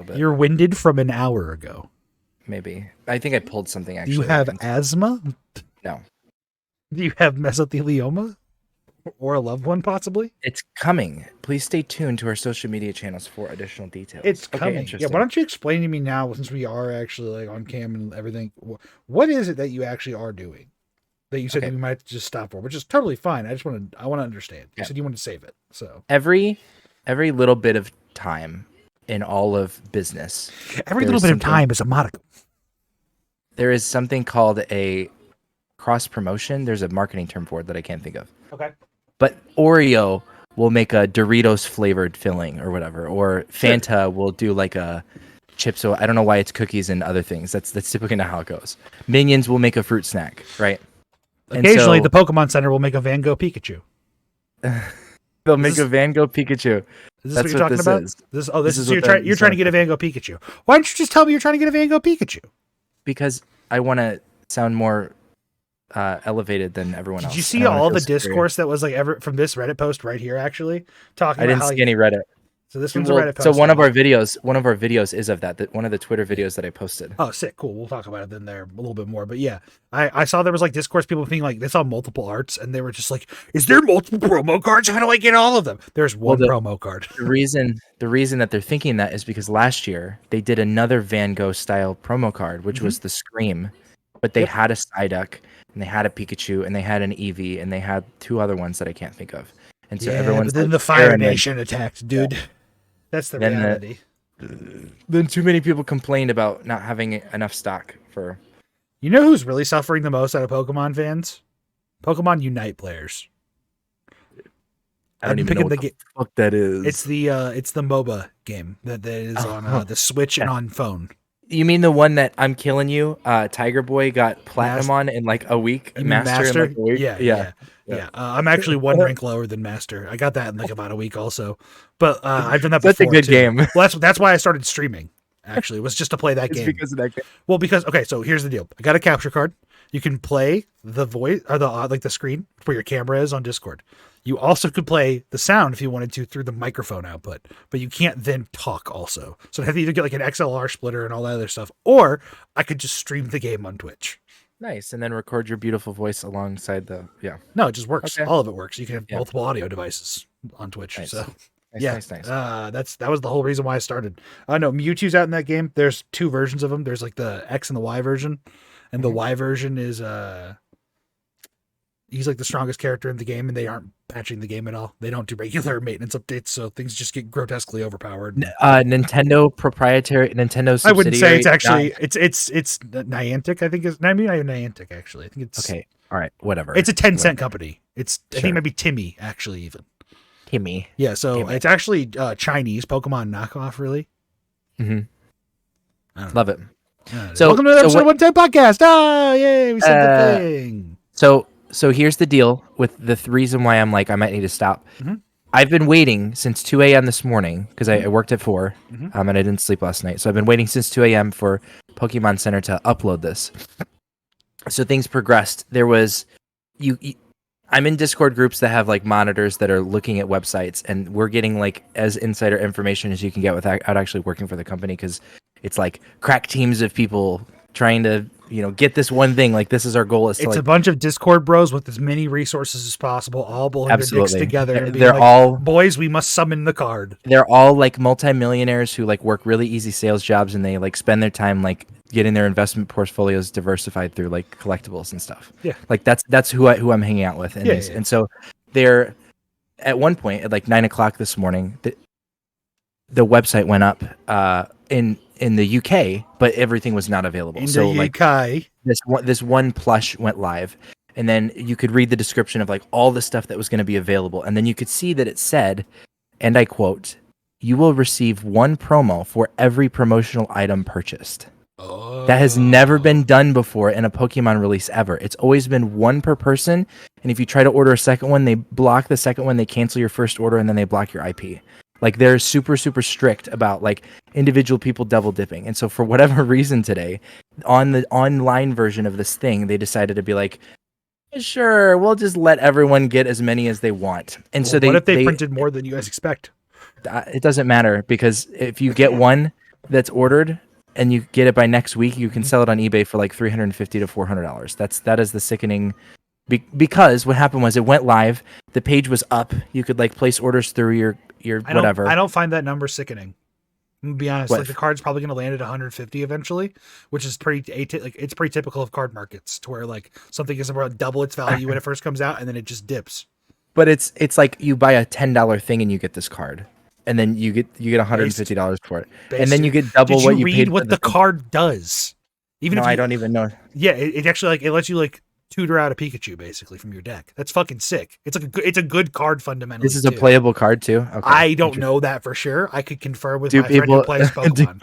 bit. You're winded from an hour ago. Maybe. I think I pulled something actually. Do you have asthma? No. Do you have mesothelioma? Or a loved one, possibly? It's coming. Please stay tuned to our social media channels for additional details. It's coming. Yeah, why don't you explain to me now, since we are actually like on cam and everything, what is it that you actually are doing? That you said we might just stop for, which is totally fine. I want to understand. You said you want to save it. So every little bit of time in all of business. Every little bit of time is a modicum. There is something called a cross promotion. There's a marketing term for it that I can't think of. Okay. But Oreo will make a Doritos flavored filling or whatever, or Fanta will do like a chips. So I don't know why it's cookies and other things. That's typically not how it goes. Minions will make a fruit snack, right? Occasionally, the Pokemon Center will make a Van Gogh Pikachu. They'll make a Van Gogh Pikachu. Is this what you're talking about? This is you're trying to get a Van Gogh Pikachu. Why don't you just tell me you're trying to get a Van Gogh Pikachu? Because I want to sound more elevated than everyone else. Did you see all the discourse that was like from this Reddit post right here? Actually, talking. I didn't see any Reddit. So this one's a Reddit post. So one of our videos is of that. One of the Twitter videos that I posted. Oh, sick, cool. We'll talk about it then there a little bit more. But yeah, I saw there was like discourse people being like they saw multiple arts and they were just like, "Is there multiple promo cards? How do I get all of them?" There's one promo card. The reason that they're thinking that is because last year they did another Van Gogh style promo card, which was the Scream, but they had a Psyduck and they had a Pikachu and they had an Eevee and they had two other ones that I can't think of. And so everyone's then the Fire Nation attacked, dude. Yeah. That's the reality. Then too many people complained about not having enough stock for. You know who's really suffering the most out of Pokemon fans? Pokemon Unite players. I don't even know what the fuck that is. It's the MOBA game that is on the Switch and on phone. You mean the one that I'm killing you? Tiger Boy got platinum on in like a week. Master? In like a week? Yeah. I'm actually one rank lower than Master. I got that in like about a week also. But I've done that before. That's a good game. Well, that's why I started streaming. Actually, was just to play that game. Because of that game. Well, so here's the deal. I got a capture card. You can play the voice or the screen where your camera is on Discord. You also could play the sound if you wanted to through the microphone output, but you can't then talk also. So I have to either get like an XLR splitter and all that other stuff, or I could just stream the game on Twitch. Nice, and then record your beautiful voice alongside No, it just works. Okay. All of it works. You can have multiple audio devices on Twitch. Nice. So nice. That was the whole reason why I started. No, Mewtwo's out in that game. There's two versions of him. There's like the X and the Y version, and the Y version is he's like the strongest character in the game, and they aren't patching the game at all. They don't do regular maintenance updates, so things just get grotesquely overpowered. Nintendo proprietary, Nintendo subsidiary. I wouldn't say it's actually it's Niantic. I think it's Niantic actually. I think it's okay. All right, whatever. It's a 10-cent company. I think it might be Timmy actually even. Timmy. Yeah, so Timmy. It's actually Chinese Pokemon knockoff, really. Mm-hmm. Love it. So welcome to the episode 110 podcast. Yay! We said the thing. So here's the deal with the reason why I'm like, I might need to stop. Mm-hmm. I've been waiting since 2 a.m. this morning because I worked at 4 and I didn't sleep last night. So I've been waiting since 2 a.m. for Pokemon Center to upload this. So things progressed. There was, I'm in Discord groups that have like monitors that are looking at websites, and we're getting like as insider information as you can get without actually working for the company, because it's like crack teams of people trying to get this one thing. Like, this is our goal. It's a bunch of Discord bros with as many resources as possible, all pulling their dicks together. And they're all boys. We must summon the card. They're all like multimillionaires who like work really easy sales jobs, and they like spend their time like getting their investment portfolios diversified through like collectibles and stuff. Yeah, like that's who I'm hanging out with. And so they're at one point at like 9:00 this morning. The website went up in the UK, but everything was not available. In the UK, this one plush went live, and then you could read the description of like all the stuff that was going to be available, and then you could see that it said, and I quote, "You will receive one promo for every promotional item purchased." Oh. That has never been done before in a Pokemon release ever. It's always been one per person, and if you try to order a second one, they block the second one, they cancel your first order, and then they block your IP. Like, they're super, super strict about like individual people double dipping. And so for whatever reason today, on the online version of this thing, they decided to be like, sure, we'll just let everyone get as many as they want. And so what if they printed more than you guys expect? It doesn't matter, because if you get one, that's ordered and you get it by next week, you can sell it on eBay for like $350 to $400. That is the sickening. Because what happened was it went live, the page was up, you could like place orders through your whatever. I don't find that number sickening. I'm gonna be honest. What? Like the card's probably gonna land at 150 eventually, which is it's pretty typical of card markets, to where like something is about double its value when it first comes out, and then it just dips. But it's like you buy a $10 thing and you get this card, and then you get $150 for it, and then you get double what you paid. Read what the card does? Even if I don't even know. Yeah, it actually like it lets you like tutor out a Pikachu basically from your deck. That's fucking sick. It's a good card fundamentally. This is a playable card too. Okay. I don't know that for sure. I could confer with my friend who plays Pokemon.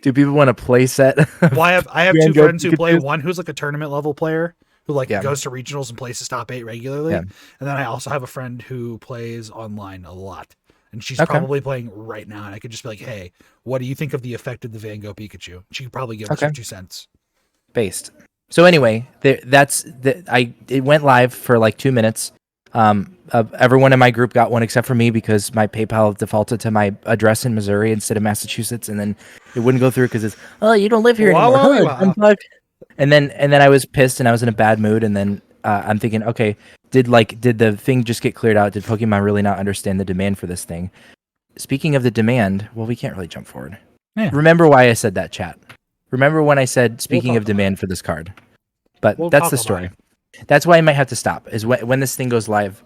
Do people want to play set? Well, I have two friends who play. One who's like a tournament level player who like goes to regionals and plays to top 8 regularly. Yeah. And then I also have a friend who plays online a lot. And she's probably playing right now. And I could just be like, hey, what do you think of the effect of the Van Gogh Pikachu? She could probably give us her 2 cents. Based. So anyway, it went live for like 2 minutes. Everyone in my group got one except for me because my PayPal defaulted to my address in Missouri instead of Massachusetts, and then it wouldn't go through because it's you don't live here anymore. And then I was pissed and I was in a bad mood, and then I'm thinking, okay, did the thing just get cleared out? Did Pokemon really not understand the demand for this thing? Speaking of the demand, well, we can't really jump forward. Yeah. Remember why I said that, chat? Remember when I said speaking of demand for this card? But that's the story. That's why I might have to stop. Is when this thing goes live,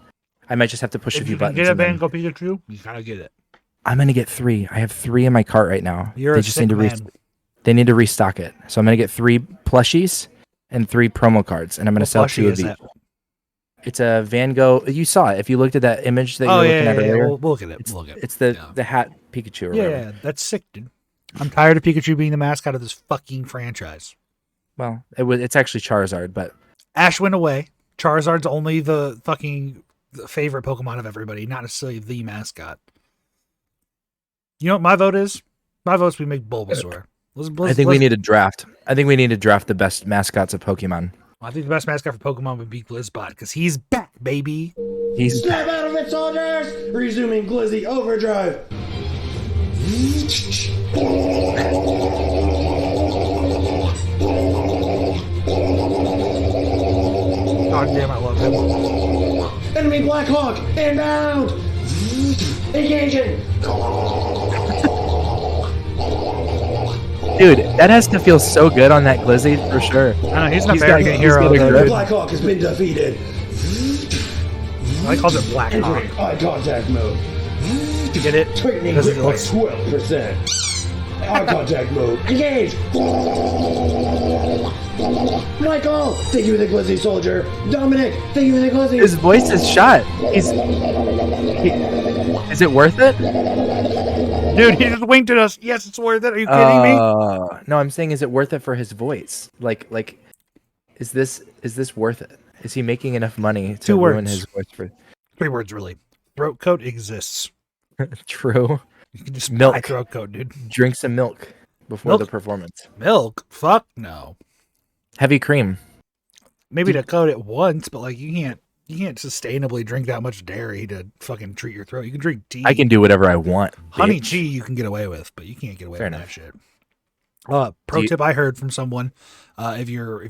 I might just have to push a few buttons. Get a Van Gogh Pikachu, you gotta get it. I'm gonna get 3. I have 3 in my cart right now. They just need to they need to restock it. So I'm gonna get 3 plushies and 3 promo cards, and I'm gonna sell 2 of these. It's a Van Gogh. You saw it if you looked at that image that you were looking at earlier. We'll look at it. It's the hat Pikachu. Or whatever. Yeah, that's sick, dude. I'm tired of Pikachu being the mascot of this fucking franchise. Well, it's actually Charizard, but Ash went away. Charizard's only the fucking favorite Pokemon of everybody, not necessarily the mascot. You know what my vote is? My vote's we make Bulbasaur. I think we need a draft. I think we need to draft the best mascots of Pokemon. I think the best mascot for Pokemon would be Blizzbot, because he's back, baby. He's Snap out of it, soldiers! Resuming Glizzy Overdrive. God damn, I love him. Enemy Blackhawk, inbound! Engaging! Dude, that has to feel so good on that Glizzy for sure. I know, he's an American hero. Blackhawk has been defeated. I called it Blackhawk. Eye contact mode. To get it? Tightening grip by 12%. Eye contact mode. Engage! Michael, thank you for the Glizzy soldier. Dominic, thank you for the Glizzy. His voice is shot. Is it worth it? Dude, he just winked at us. Yes, it's worth it. Are you kidding me? No, I'm saying, is it worth it for his voice? Like, is this worth it? Is he making enough money to ruin his voice for 3 words, really? Throat coat exists. True. You can just buy throat coat, dude. Drink some milk before the performance. Milk? Fuck no. Heavy cream. Maybe to coat it once, but like you can't sustainably drink that much dairy to fucking treat your throat. You can drink tea. I can do whatever I want. Honey tea you can get away with, but you can't get away with that shit. Pro tip I heard from someone: if you're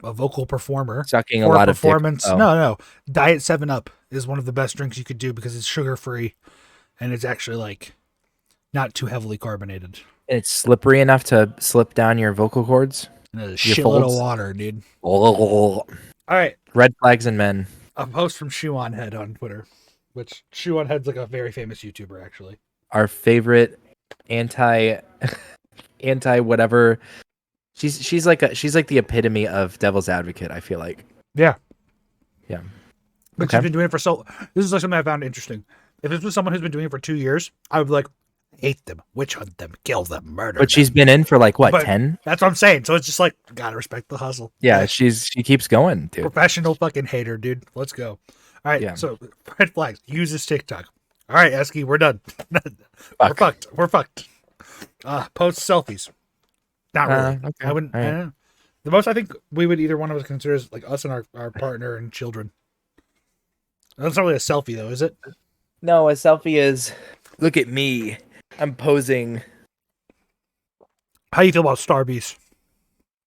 a vocal performer, sucking a lot of performance, no, Diet 7-Up is one of the best drinks you could do because it's sugar free, and it's actually like not too heavily carbonated. And it's slippery enough to slip down your vocal cords. And a shitload of water, dude. All right. Red flags and men. A post from Shoe on Head on Twitter, which Shoe on Head's like a very famous YouTuber, actually. Our favorite anti whatever. She's like the epitome of devil's advocate, I feel like. Yeah. But Okay. she's been doing it for this is like something I found interesting. If this was someone who's been doing it for 2 years, I would be like, hate them, witch hunt them, kill them, murder them. But she's been in for like what, 10? That's what I'm saying. So it's just like, gotta respect the hustle. Yeah, she keeps going, dude. Professional fucking hater, dude. Let's go. All right, so red flags. Use this TikTok. All right, Eski, we're done. We're fucked. Post selfies. Not really. Okay. I wouldn't. Right. I don't know. The most I think we would either one of us consider is like us and our partner and children. That's not really a selfie though, is it? No, a selfie is, look at me. I'm posing How do you feel about Starbucks?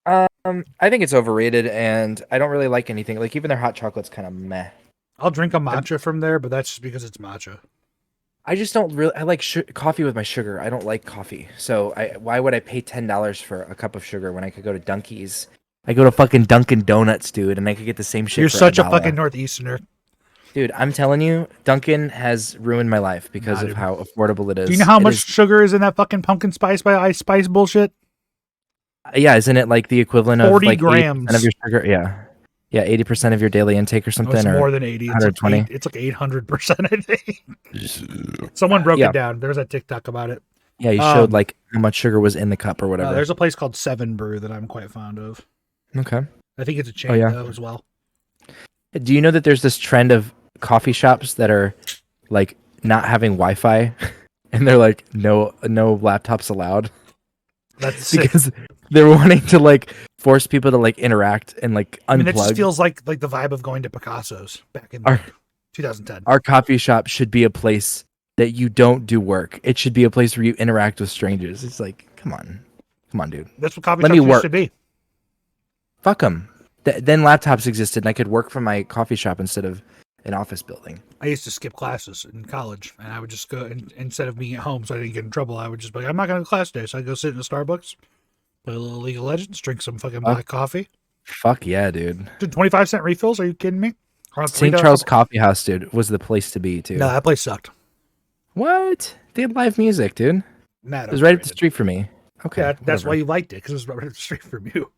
I think it's overrated, and I don't really like anything. Like even their hot chocolate's kind of meh. I'll drink a matcha from there, but that's just because it's matcha. I just don't really. I like coffee with my sugar. I don't like coffee, so why would I pay $10 for a cup of sugar when I could go to Dunkies? I go to fucking Dunkin' Donuts, dude, and I could get the same shit. You're for such a $1. fucking Northeasterner. Dude, I'm telling you, Dunkin' has ruined my life because of how affordable it is. Do you know how much sugar is in that fucking pumpkin spice by Ice Spice bullshit? Yeah, isn't it like the equivalent of 40 like grams 80% of your sugar? Yeah, 80% of your daily intake or something. No, it's or more than 80. It's 120. like it's like 800%. I think. Someone broke it down. There's a TikTok about it. Yeah, you showed like how much sugar was in the cup or whatever. There's a place called Seven Brew that I'm quite fond of. Okay. I think it's a chain though as well. Do you know that there's this trend of coffee shops that are like not having Wi-Fi, and they're like no laptops allowed? That's because they're wanting to like force people to like interact and like unplug. I mean, it just feels like the vibe of going to Picasso's back in 2010. Our coffee shop should be a place that you don't do work. It should be a place where you interact with strangers. It's like, come on, dude. That's what coffee shops used to be. Fuck them. Then laptops existed, and I could work from my coffee shop instead of an office building. I used to skip classes in college, and I would just go, and instead of being at home so I didn't get in trouble, I would just be like, I'm not going to class today. So I'd go sit in a Starbucks, play a little League of Legends, drink some fucking black coffee. Fuck yeah, dude. Did 25-cent refills? Are you kidding me? St. Charles Coffee House, dude, was the place to be, too. No, that place sucked. What? They had live music, dude. Nah, it was right up the street for me. Okay. Yeah, that's why you liked it, because it was right up the street from you.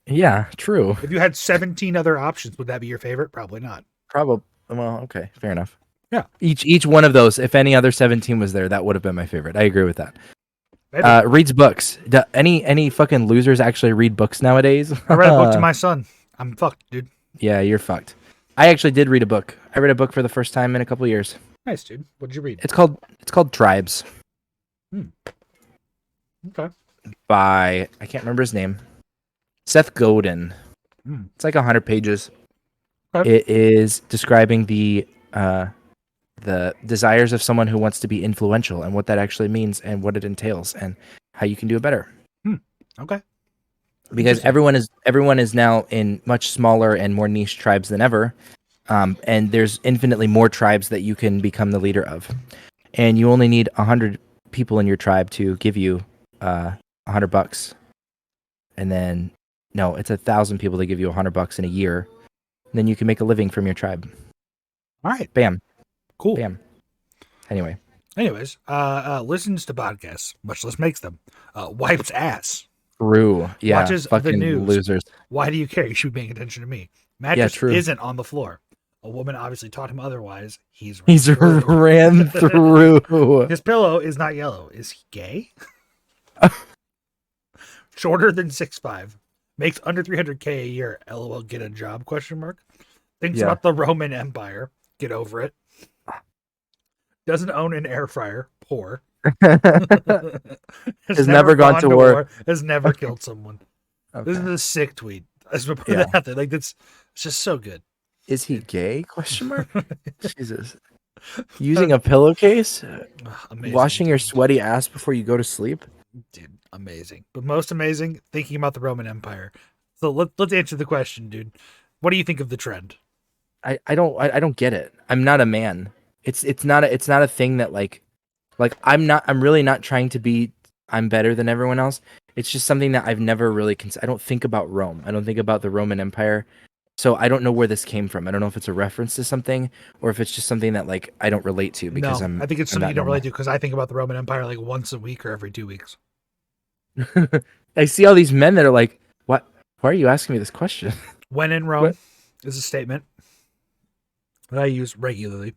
Yeah, true. If you had 17 other options, would that be your favorite? Probably not. Well, okay, fair enough. Yeah. Each one of those, if any other 17 was there, that would have been my favorite. I agree with that. Reads books. Any fucking losers actually read books nowadays? I read a book to my son. I'm fucked, dude. Yeah, you're fucked. I actually did read a book. I read a book for the first time in a couple of years. Nice, dude. What did you read? It's called Tribes. Okay. By I can't remember his name. Seth Godin. It's like 100 pages. Okay. It is describing the desires of someone who wants to be influential and what that actually means and what it entails and how you can do it better. Okay. Because everyone is now in much smaller and more niche tribes than ever, and there's infinitely more tribes that you can become the leader of, and you only need 100 people in your tribe to give you $100, and then no, it's 1,000 people to give you $100 in a year. And then you can make a living from your tribe. All right. Bam. Cool. Bam. Anyways, listens to podcasts, much less makes them. Wipes ass. True. Yeah. Watches fucking the news. Losers. Why do you care? You should be paying attention to me. Mattress isn't on the floor. A woman obviously taught him otherwise. He's ran through. His pillow is not yellow. Is he gay? Shorter than 6'5". Makes under 300K a year. LOL, get a job? ? Thinks about the Roman Empire. Get over it. Doesn't own an air fryer. Poor. has never gone to war. Has never killed someone. Okay. This is a sick tweet. I just put that out there. Like it's just so good. Is he gay? ? Jesus. Using a pillowcase? Amazing. Washing your sweaty ass before you go to sleep? Dude, amazing. But most amazing, thinking about the Roman Empire. So let's answer the question, dude. What do you think of the trend? I don't get it. I'm not a man. It's not a thing that like I'm really not trying to be I'm better than everyone else. It's just something that I've never really I don't think about Rome. I don't think about the Roman Empire. So I don't know where this came from. I don't know if it's a reference to something or if it's just something that like I don't relate to because I think it's something you don't relate to because I think about the Roman Empire like once a week or every 2 weeks. I see all these men that are like, "What? Why are you asking me this question?" When in Rome is a statement that I use regularly.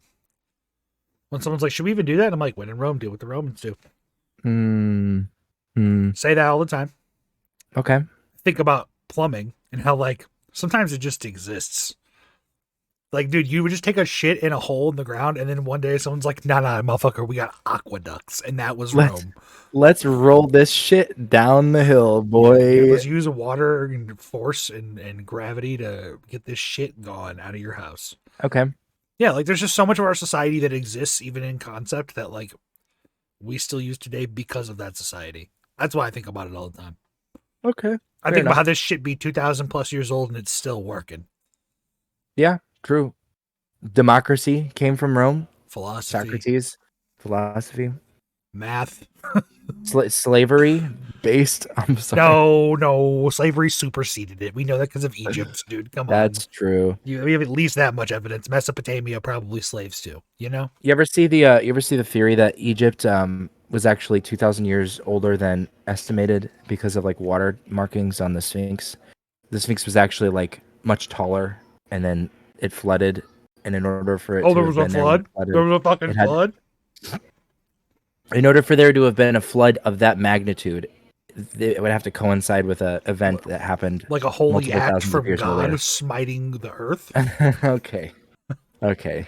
When someone's like, "Should we even do that?" I'm like, "When in Rome, do what the Romans do." Say that all the time. Okay. Think about plumbing and how like sometimes it just exists. Like, dude, you would just take a shit in a hole in the ground, and then one day someone's like, nah, motherfucker, we got aqueducts, and that was Rome. Let's roll this shit down the hill, boy. Let's use water and force and gravity to get this shit gone out of your house. Okay. Yeah, like, there's just so much of our society that exists, even in concept, that, like, we still use today because of that society. That's why I think about it all the time. Okay. I Fair think enough. about how this shit be 2,000 plus years old and it's still working. Yeah, true. Democracy came from Rome. Philosophy, Socrates, philosophy, math. slavery based. I'm sorry. No, slavery superseded it. We know that because of Egypt, dude. Come on. That's true. We have at least that much evidence. Mesopotamia probably slaves too. You know? You ever see the theory that Egypt was actually 2,000 years older than estimated because of like water markings on the Sphinx? The Sphinx was actually like much taller, and then it flooded, and in order for it Oh, to there have was a been there when flood. it flooded, There was a fucking it had- flood. in order for there to have been a flood of that magnitude, it would have to coincide with an event that happened Like a holy multiple act thousands of from years God earlier. smiting the earth. Okay.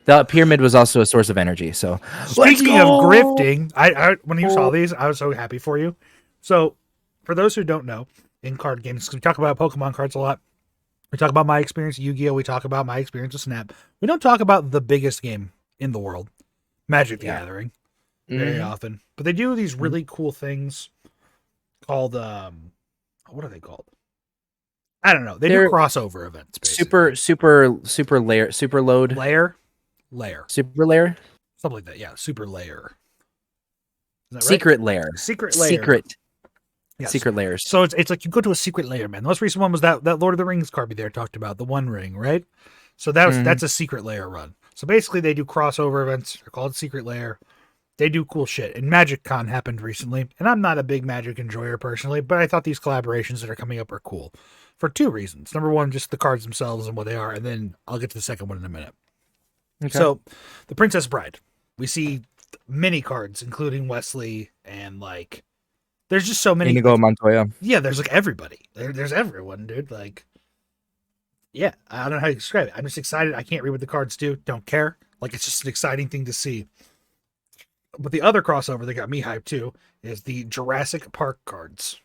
The pyramid was also a source of energy. So Speaking of grifting, I when you saw Oh. these, I was so happy for you. So, for those who don't know, in card games, 'cause we talk about Pokemon cards a lot. We talk about my experience with Yu-Gi-Oh. We talk about my experience with Snap. We don't talk about the biggest game in the world, Magic the Yeah. Gathering, very Mhm. often. But they do these really cool things called what are they called? I don't know. They do They're crossover events. Basically. super layer, super load, layer, super layer, something like that. Yeah, super layer. Is that right? secret layer, Secret layer. secret, Yes. secret layers. So it's like you go to a secret layer, man. The most recent one was that Lord of the Rings card we there talked about, the One Ring, right? So that's a secret layer run. So basically they do crossover events. They're called Secret Layer. They do cool shit. And Magic Con happened recently, and I'm not a big Magic enjoyer personally, but I thought these collaborations that are coming up are cool for two reasons. Number one, just the cards themselves and what they are, and then I'll get to the second one in a minute. Okay. So, the Princess Bride. We see many cards, including Wesley, and like, there's just so many. Inigo Montoya. Yeah, there's like everybody. There's everyone, dude. Like, yeah, I don't know how to describe it. I'm just excited. I can't read what the cards do. Don't care. Like, it's just an exciting thing to see. But the other crossover that got me hyped too is the Jurassic Park cards.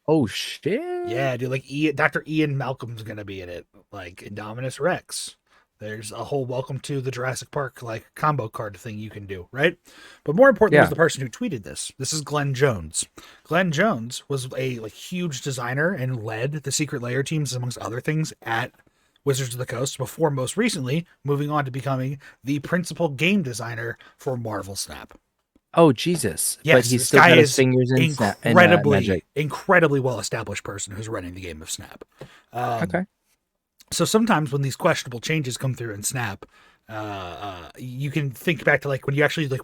Oh shit. Yeah, dude. Like, Dr. Ian Malcolm's gonna be in it. Like, Indominus Rex. There's a whole welcome to the Jurassic Park like combo card thing you can do, right? But more importantly was the person who tweeted this. This is Glenn Jones. Glenn Jones was a like huge designer and led the Secret Layer teams, amongst other things, at Wizards of the Coast before most recently moving on to becoming the principal game designer for Marvel Snap. Oh Jesus! Yes, but he's this still guy got his is fingers in incredibly well established person who's running the game of Snap. Okay. So sometimes when these questionable changes come through in Snap, you can think back to like when you actually like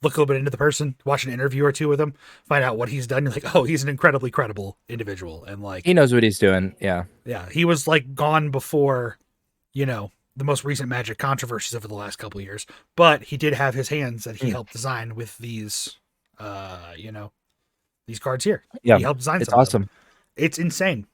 look a little bit into the person, watch an interview or two with him, find out what he's done. You're like, oh, he's an incredibly credible individual, and like He knows what he's doing. Yeah. yeah, he was like gone before, you know, the most recent Magic controversies over the last couple of years, but he did have his hands that he helped design with these, you know, these cards here. Yeah. He helped design. It's some of them. awesome. It's insane.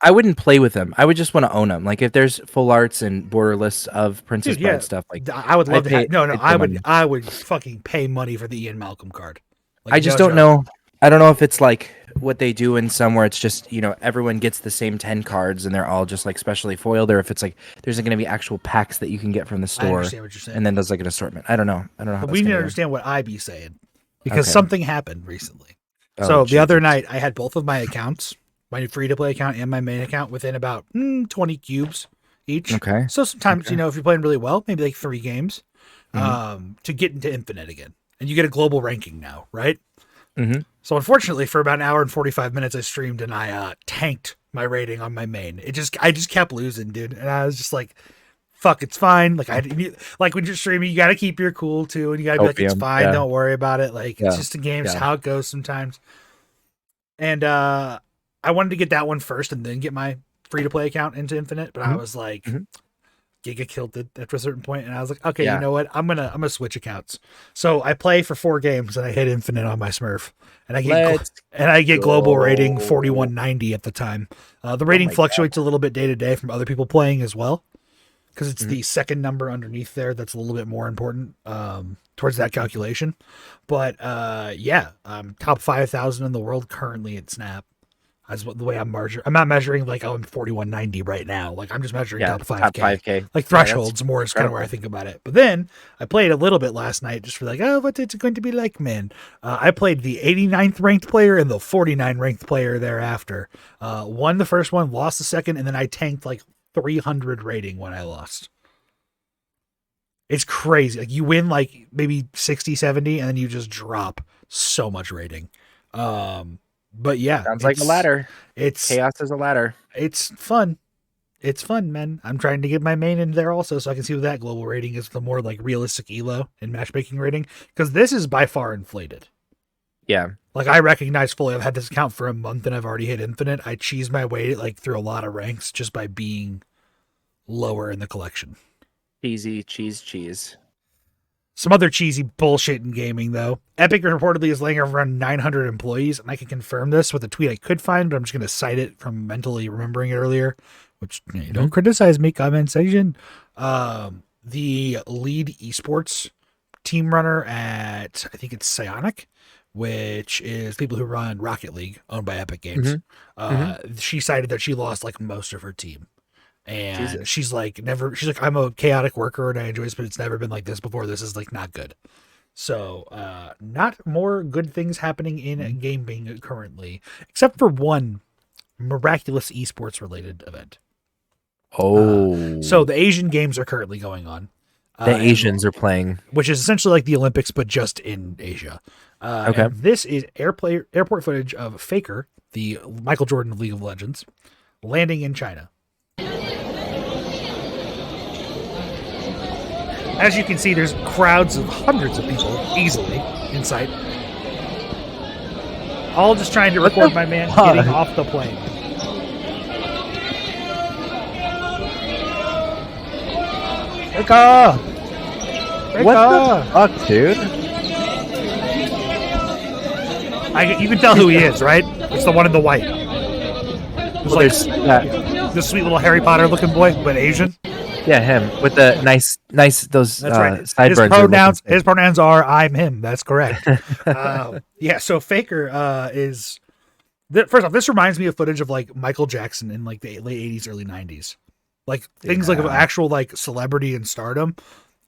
I wouldn't play with them. I would just want to own them. Like if there's full arts and border lists of Princess Dude, Bride yeah. stuff, like I would love I'd to have. pay- No, I'd pay I money. would fucking pay money for the Ian Malcolm card. Like, I just no don't joke. know. I don't know if it's like what they do in some where it's just, you know, everyone gets the same 10 cards and they're all just like specially foiled, or if it's like there's going to be actual packs that you can get from the I store understand what you're saying. and then there's like an assortment. I don't know. I don't know how But that's we need gonna to go. understand what I be saying because Okay. something happened recently. Oh, So the other Jesus. night I had both of my accounts, my free to play account and my main account, within about 20 cubes each. Okay. So sometimes, Okay. you know, if you're playing really well, maybe like 3 games, Mhm. to get into Infinite again. And you get a global ranking now, right? Mhm. So unfortunately, for about an hour and 45 minutes, I streamed and I tanked my rating on my main. I just kept losing, dude. And I was just like, fuck, it's fine. Like like when you're streaming, you got to keep your cool too. And you got to be like, it's Opium, fine. yeah. Don't worry about it. Like, Yeah, it's just a game. It's yeah. how it goes sometimes. And I wanted to get that one first and then get my free to play account into Infinite. But I was like, Mhm. Giga killed it after a certain point, and I was like, okay, Yeah. you know what? I'm gonna switch accounts. So I play for 4 games and I hit Infinite on my Smurf, and I get global rating go. 4190 at the time. The rating my fluctuates a little bit day to day from other people playing as well, because it's the second number underneath there that's a little bit more important towards that calculation. But yeah, top 5,000 in the world currently at Snap. That's the way I'm measuring. I'm not measuring like, oh, I'm 4190 right now. Like I'm just measuring top 5K. top 5K. Like thresholds more is kind of where I think about it. But then I played a little bit last night just for like, oh, what's it going to be like, man? I played the 89th ranked player and the 49 ranked player thereafter. Won the first one, lost the second, and then I tanked like 300 rating when I lost. It's crazy. Like you win like maybe 60, 70, and then you just drop so much rating. But yeah, sounds like a ladder. It's chaos is a ladder. It's fun. It's fun, man. I'm trying to get my main in there also, so I can see what that global rating is, the more like realistic elo and matchmaking rating, because this is by far inflated. Yeah, like I recognize fully. I've had this account for a month and I've already hit infinite. I cheese my way like through a lot of ranks just by being lower in the collection. Cheesy cheese. Some other cheesy bullshit in gaming, though. Epic reportedly is laying off around 900 employees, and I can confirm this with a tweet I could find, but I'm just going to cite it from mentally remembering it earlier, which don't criticize me, comment section. The lead esports team runner at, I think it's Psionic, which is people who run Rocket League, owned by Epic Games. She cited that she lost like most of her team. And she's like, I'm a chaotic worker and I enjoy this, but it's never been like this before. This is like not good. So, not more good things happening in gaming currently, except for one miraculous esports related event. So the Asian games are currently going on. The Asians are playing, which is essentially like the Olympics, but just in Asia. Okay. This is airport footage of Faker, the Michael Jordan of League of Legends, landing in China. As you can see, there's crowds of hundreds of people easily in sight. All just trying to record my man getting off the plane. Rika! What the fuck, dude? You can tell who he is, right? It's the one in the white. It's the sweet little Harry Potter looking boy, but Asian. Yeah, him with the nice those sideburns. His pronouns are I'm him. That's correct. So Faker is first off. This reminds me of footage of like Michael Jackson in like the late 80s, early 90s, like things like of actual like celebrity and stardom.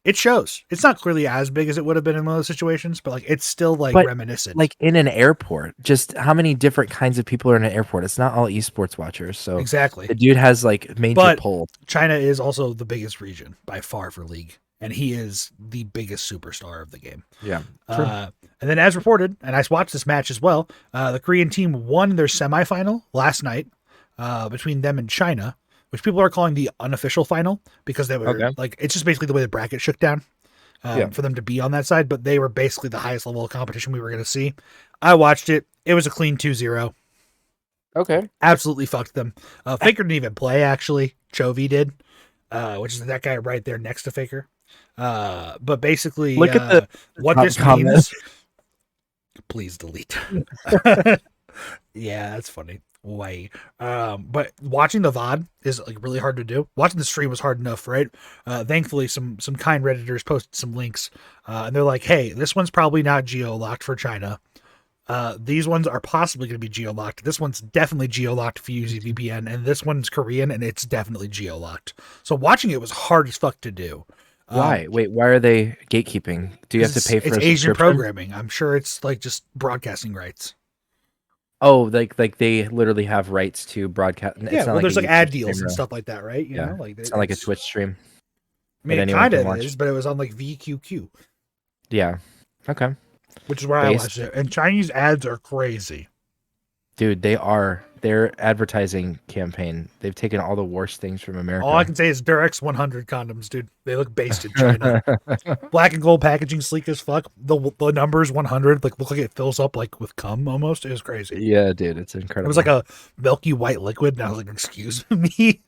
It shows. It's not clearly as big as it would have been in those situations, but like it's still like reminiscent. Like in an airport, just how many different kinds of people are in an airport? It's not all esports watchers. So exactly, the dude has like major pull. China is also the biggest region by far for League, and he is the biggest superstar of the game. Yeah. And then, as reported, and I watched this match as well, the Korean team won their semifinal last night between them and China, which people are calling the unofficial final because they were like, it's just basically the way the bracket shook down for them to be on that side, but they were basically the highest level of competition we were going to see. I watched it. It was a clean 2-0. Okay. Absolutely fucked them. Faker didn't even play, actually. Chovy did, which is that guy right there next to Faker. But basically, look at what this means. Please delete. Yeah, that's funny. Way. But watching the VOD is like really hard to do. Watching the stream was hard enough, right? Thankfully some kind Redditors posted some links, and they're like, hey, this one's probably not geo-locked for China. These ones are possibly going to be geo-locked. This one's definitely geo-locked if you use VPN, and this one's Korean, and it's definitely geo-locked. So watching it was hard as fuck to do. Why? Wait, why are they gatekeeping? Do you have to pay for it's Asian programming. I'm sure it's like just broadcasting rights. Oh, like they literally have rights to broadcast. Yeah, well, there's like ad deals and stuff like that, right? You know, like it's not like a Twitch stream. I mean, it kind of is, but it was on like VQQ. Yeah. Okay. Which is where I watched it. And Chinese ads are crazy. Dude, their advertising campaign, they've taken all the worst things from America. All I can say is Durex 100 condoms, dude. They look based in China. Black and gold packaging, sleek as fuck. The numbers 100 like look like it fills up like with cum almost. It was crazy. Yeah, dude, it's incredible. It was like a milky white liquid, and I was like, excuse me.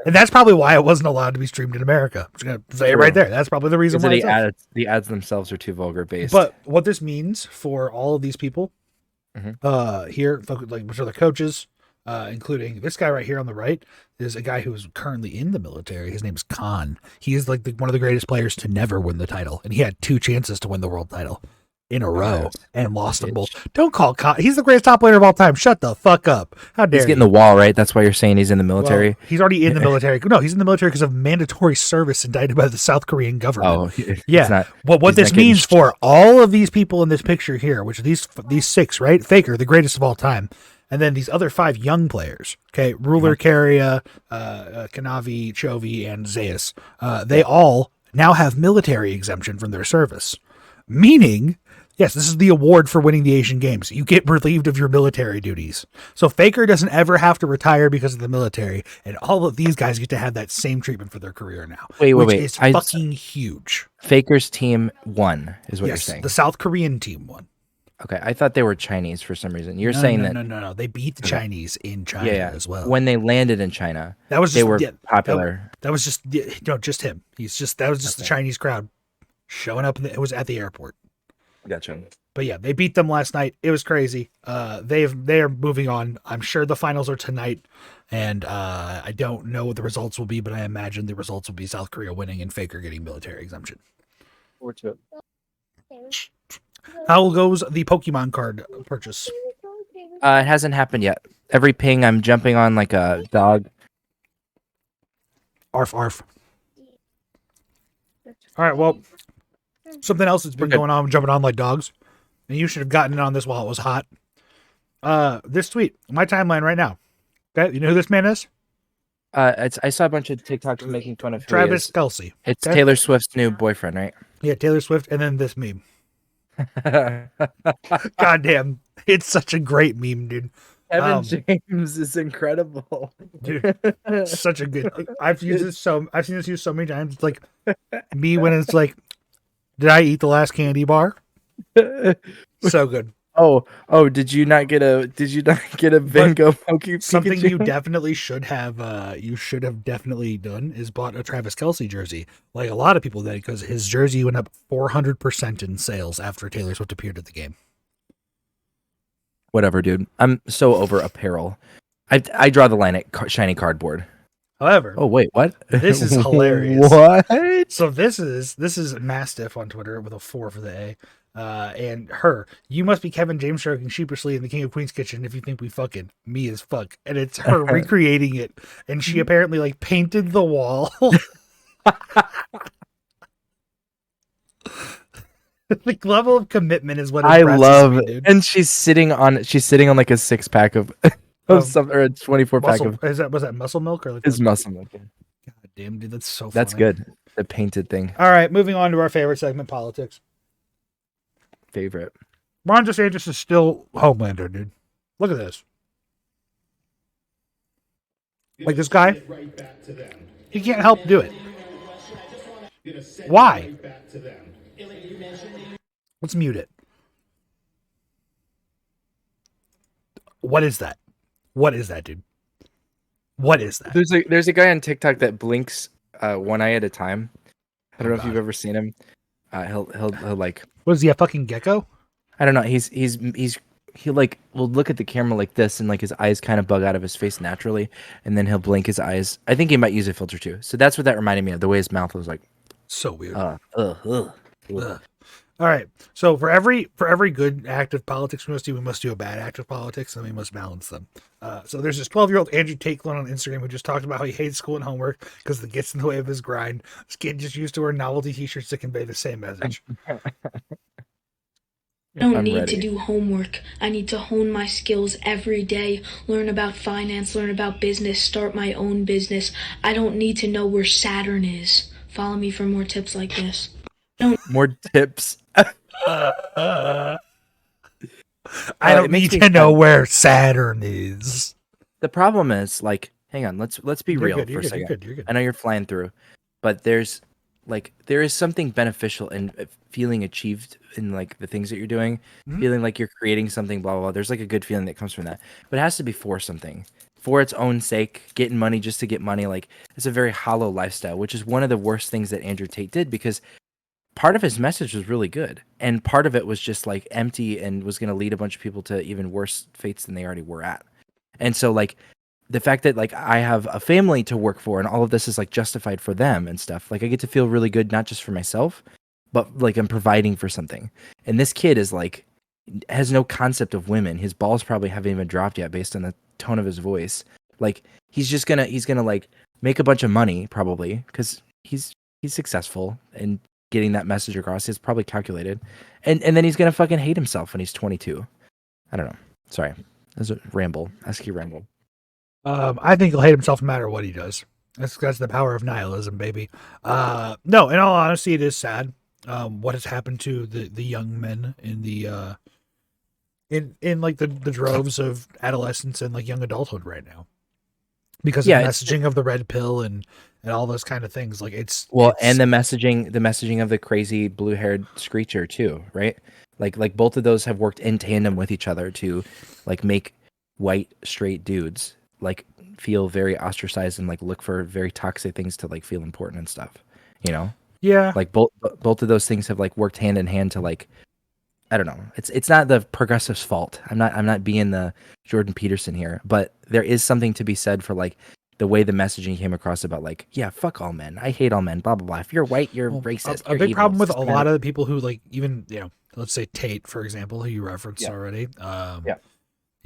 And that's probably why it wasn't allowed to be streamed in America. I'm just gonna say it right there. That's probably the reason why. The ads themselves are too vulgar based. But what this means for all of these people here, like which are the coaches, including this guy right here on the right, is a guy who's currently in the military. His name's Khan. He is like one of the greatest players to never win the title, and he had 2 chances to win the world title. in a row and lost them both. Bitch. Don't call he's the greatest top player of all time. Shut the fuck up. How dare He's getting you? the wall, right? That's why you're saying he's in the military. Well, he's already in the military. No, he's in the military because of mandatory service indicted by the South Korean government. Yeah. What this means for all of these people in this picture here, which are these 6, right? Faker, the greatest of all time. And then these other 5 young players, okay? Ruler, Carrier, Kanavi, Chovy, and Zayas. They all now have military exemption from their service. Meaning, yes, this is the award for winning the Asian Games. You get relieved of your military duties. So Faker doesn't ever have to retire because of the military, and all of these guys get to have that same treatment for their career now. Which is fucking huge. Faker's team won, is what you're saying. The South Korean team won. Okay, I thought they were Chinese for some reason. You're saying that No. They beat the Chinese in China as well. When they landed in China, they were popular. That was just just him. That was just the Chinese crowd showing up. It was at the airport. Gotcha. But yeah, they beat them last night. It was crazy. They are moving on. I'm sure the finals are tonight, and I don't know what the results will be, but I imagine the results will be South Korea winning and Faker getting military exemption. Forward to it. How goes the Pokemon card purchase? It hasn't happened yet. Every ping, I'm jumping on like a dog. Arf. All right, well, something else that's been going on, jumping on like dogs, and you should have gotten in on this while it was hot. This tweet, my timeline right now. Okay, you know who this man is? I saw a bunch of TikToks making fun of Travis Kelce. It's Taylor Swift's new boyfriend, right? Yeah, Taylor Swift, and then this meme. Goddamn, it's such a great meme, dude. Evan James is incredible, dude. Such a good. I've seen this used so many times. It's like me when it's like, did I eat the last candy bar? So good. Oh! Did you not get a Van Gogh Pokemon? Something you definitely should have. You should have definitely done is bought a Travis Kelce jersey, like a lot of people did, because his jersey went up 400% in sales after Taylor Swift appeared at the game. Whatever, dude. I'm so over apparel. I draw the line at shiny cardboard. However, oh wait, what? This is hilarious. What? So this is Mastiff on Twitter with a 4 for the A. And her, you must be Kevin James stroking sheepishly in the King of Queens kitchen if you think we fucking me as fuck. And it's her recreating it, and she apparently like painted the wall. The level of commitment is what I love. me, dude. And she's sitting on like a 6-pack of some, or a 24-pack of. Was that muscle milk or like? It's muscle milk. Yeah. God damn, dude, that's so. That's funny. good. The painted thing. All right, moving on to our favorite segment, politics. Favorite. Ron DeSantis is still Homelander, dude. Look at this. Like this guy, he can't help do it. Why? Let's mute it. What is that? What is that, dude? What is that? There's a guy on TikTok that blinks one eye at a time. I don't know if you've ever seen him. He'll like. What is he, a fucking gecko? I don't know. He like will look at the camera like this, and like his eyes kind of bug out of his face naturally, and then he'll blink his eyes. I think he might use a filter too. So that's what that reminded me of. The way his mouth was like. So weird. Ugh. All right. So for every good act of politics we must do a bad act of politics, and we must balance them. So there's this 12-year-old Andrew Takelin on Instagram who just talked about how he hates school and homework because it gets in the way of his grind. This kid just used to wear novelty t-shirts to convey the same message. I don't need to do homework. I need to hone my skills every day, learn about finance, learn about business, start my own business. I don't need to know where Saturn is. Follow me for more tips like this. More tips. I don't need to know where Saturn is. The problem is, like, hang on, let's be real for a second. You're good. I know you're flying through, but there is something beneficial in feeling achieved in like the things that you're doing, feeling like you're creating something, blah, blah, blah. There's like a good feeling that comes from that, but it has to be for something, for its own sake. Getting money just to get money, like, it's a very hollow lifestyle, which is one of the worst things that Andrew Tate did, because part of his message was really good, and part of it was just like empty and was going to lead a bunch of people to even worse fates than they already were at. And so, like, the fact that like I have a family to work for and all of this is like justified for them and stuff, like I get to feel really good, not just for myself, but like I'm providing for something. And this kid is like has no concept of women. His balls probably haven't even dropped yet based on the tone of his voice. Like he's gonna like make a bunch of money probably because he's successful in getting that message across. It's probably calculated, and then he's gonna fucking hate himself when he's 22. I don't know. Sorry, that's a ramble. Eski ramble. I think he'll hate himself no matter what he does. That's the power of nihilism, baby. No, in all honesty, it is sad. What has happened to the young men in the in like the droves of adolescence and like young adulthood right now, because of the messaging of the red pill and all those kind of things. Like it's and the messaging of the crazy blue-haired screecher too, right? Like both of those have worked in tandem with each other to like make white straight dudes like feel very ostracized and like look for very toxic things to like feel important and stuff, you know? Yeah. Like both of those things have like worked hand in hand to like, I don't know. It's not the progressive's fault. I'm not being the Jordan Peterson here, but there is something to be said for like the way the messaging came across about like, yeah, fuck all men. I hate all men, blah, blah, blah. If you're white, you're racist. A big problem with a lot of the people who like, even, you know, let's say Tate, for example, who you referenced already.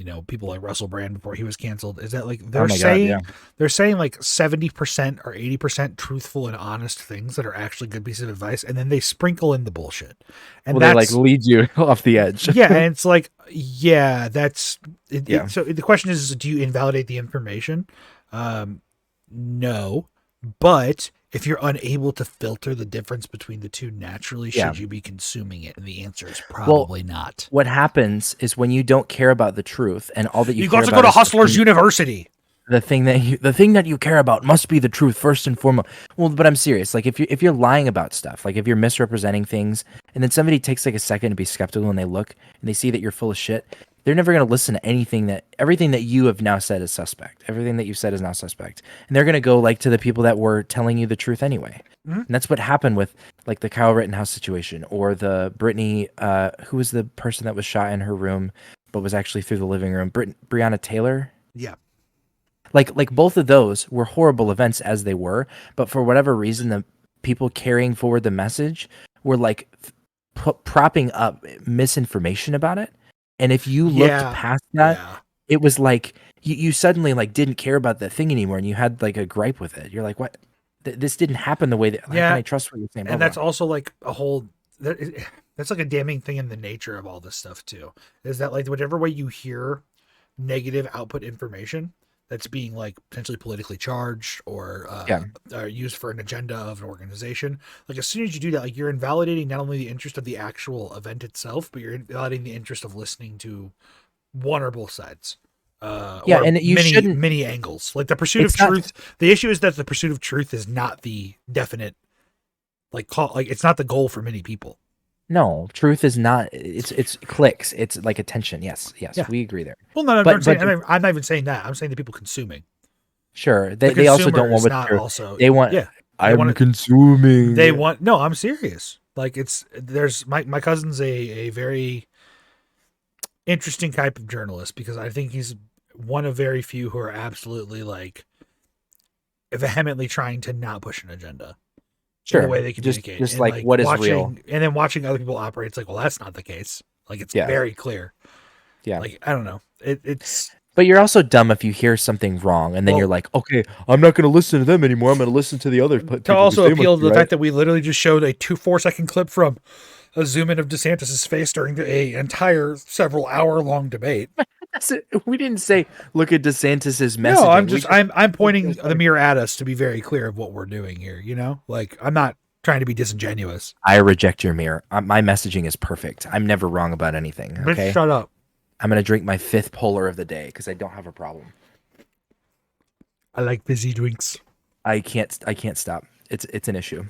You know, people like Russell Brand before he was canceled, is that like they're saying like 70% or 80% truthful and honest things that are actually good pieces of advice, and then they sprinkle in the bullshit. And they like lead you off the edge. Yeah, and it's like, that's it. So the question is, do you invalidate the information? No, but if you're unable to filter the difference between the two naturally, should you be consuming it? And the answer is probably not. What happens is when you don't care about the truth and all that you got to go to Hustlers University. The thing that you care about must be the truth first and foremost. Well, but I'm serious. Like if you're lying about stuff, like if you're misrepresenting things, and then somebody takes like a second to be skeptical and they look and they see that you're full of shit, they're never going to listen to everything that you have now said is suspect. Everything that you said is now suspect. And they're going to go like to the people that were telling you the truth anyway. Mm-hmm. And that's what happened with like the Kyle Rittenhouse situation or the Brittany, who was the person that was shot in her room, but was actually through the living room. Breonna Taylor. Yeah. Like both of those were horrible events as they were, but for whatever reason, the people carrying forward the message were like propping up misinformation about it. And if you looked past that, it was like you suddenly like didn't care about that thing anymore, and you had like a gripe with it. You're like, "What? This didn't happen the way that." Like, can I trust what you're saying? And that's also like a whole. That's like a damning thing in the nature of all this stuff too. Is that like whatever way you hear negative output information that's being like potentially politically charged or used for an agenda of an organization. Like as soon as you do that, like you're invalidating not only the interest of the actual event itself, but you're invalidating the interest of listening to one or both sides. And you shouldn't many angles. Like the pursuit of truth. The issue is that the pursuit of truth is not the definite it's not the goal for many people. No, truth is not. It's clicks. It's like attention. Yes, we agree there. Well, no, I'm not even saying that. I'm saying the people consuming. Sure, they also don't want what truth. They want. Yeah, I'm consuming. They want. No, I'm serious. Like there's my cousin's a very interesting type of journalist because I think he's one of very few who are absolutely like vehemently trying to not push an agenda. Sure. The way they communicate. Just like what is real. And then watching other people operate, it's like, well, that's not the case. Like, it's very clear. Yeah. Like, I don't know. It's. But you're also dumb if you hear something wrong and then you're like, okay, I'm not going to listen to them anymore. I'm going to listen to the other people. To also appeal to the fact that we literally just showed a 4-second clip from a zoom in of DeSantis's face during a entire several hour-long debate. We didn't say look at DeSantis's message. No, I'm pointing the mirror at us to be very clear of what we're doing here. You know, like I'm not trying to be disingenuous. I reject your mirror. My messaging is perfect. I'm never wrong about anything. Okay, bitch, shut up. I'm gonna drink my 5th polar of the day because I don't have a problem. I like fizzy drinks. I can't stop. It's an issue.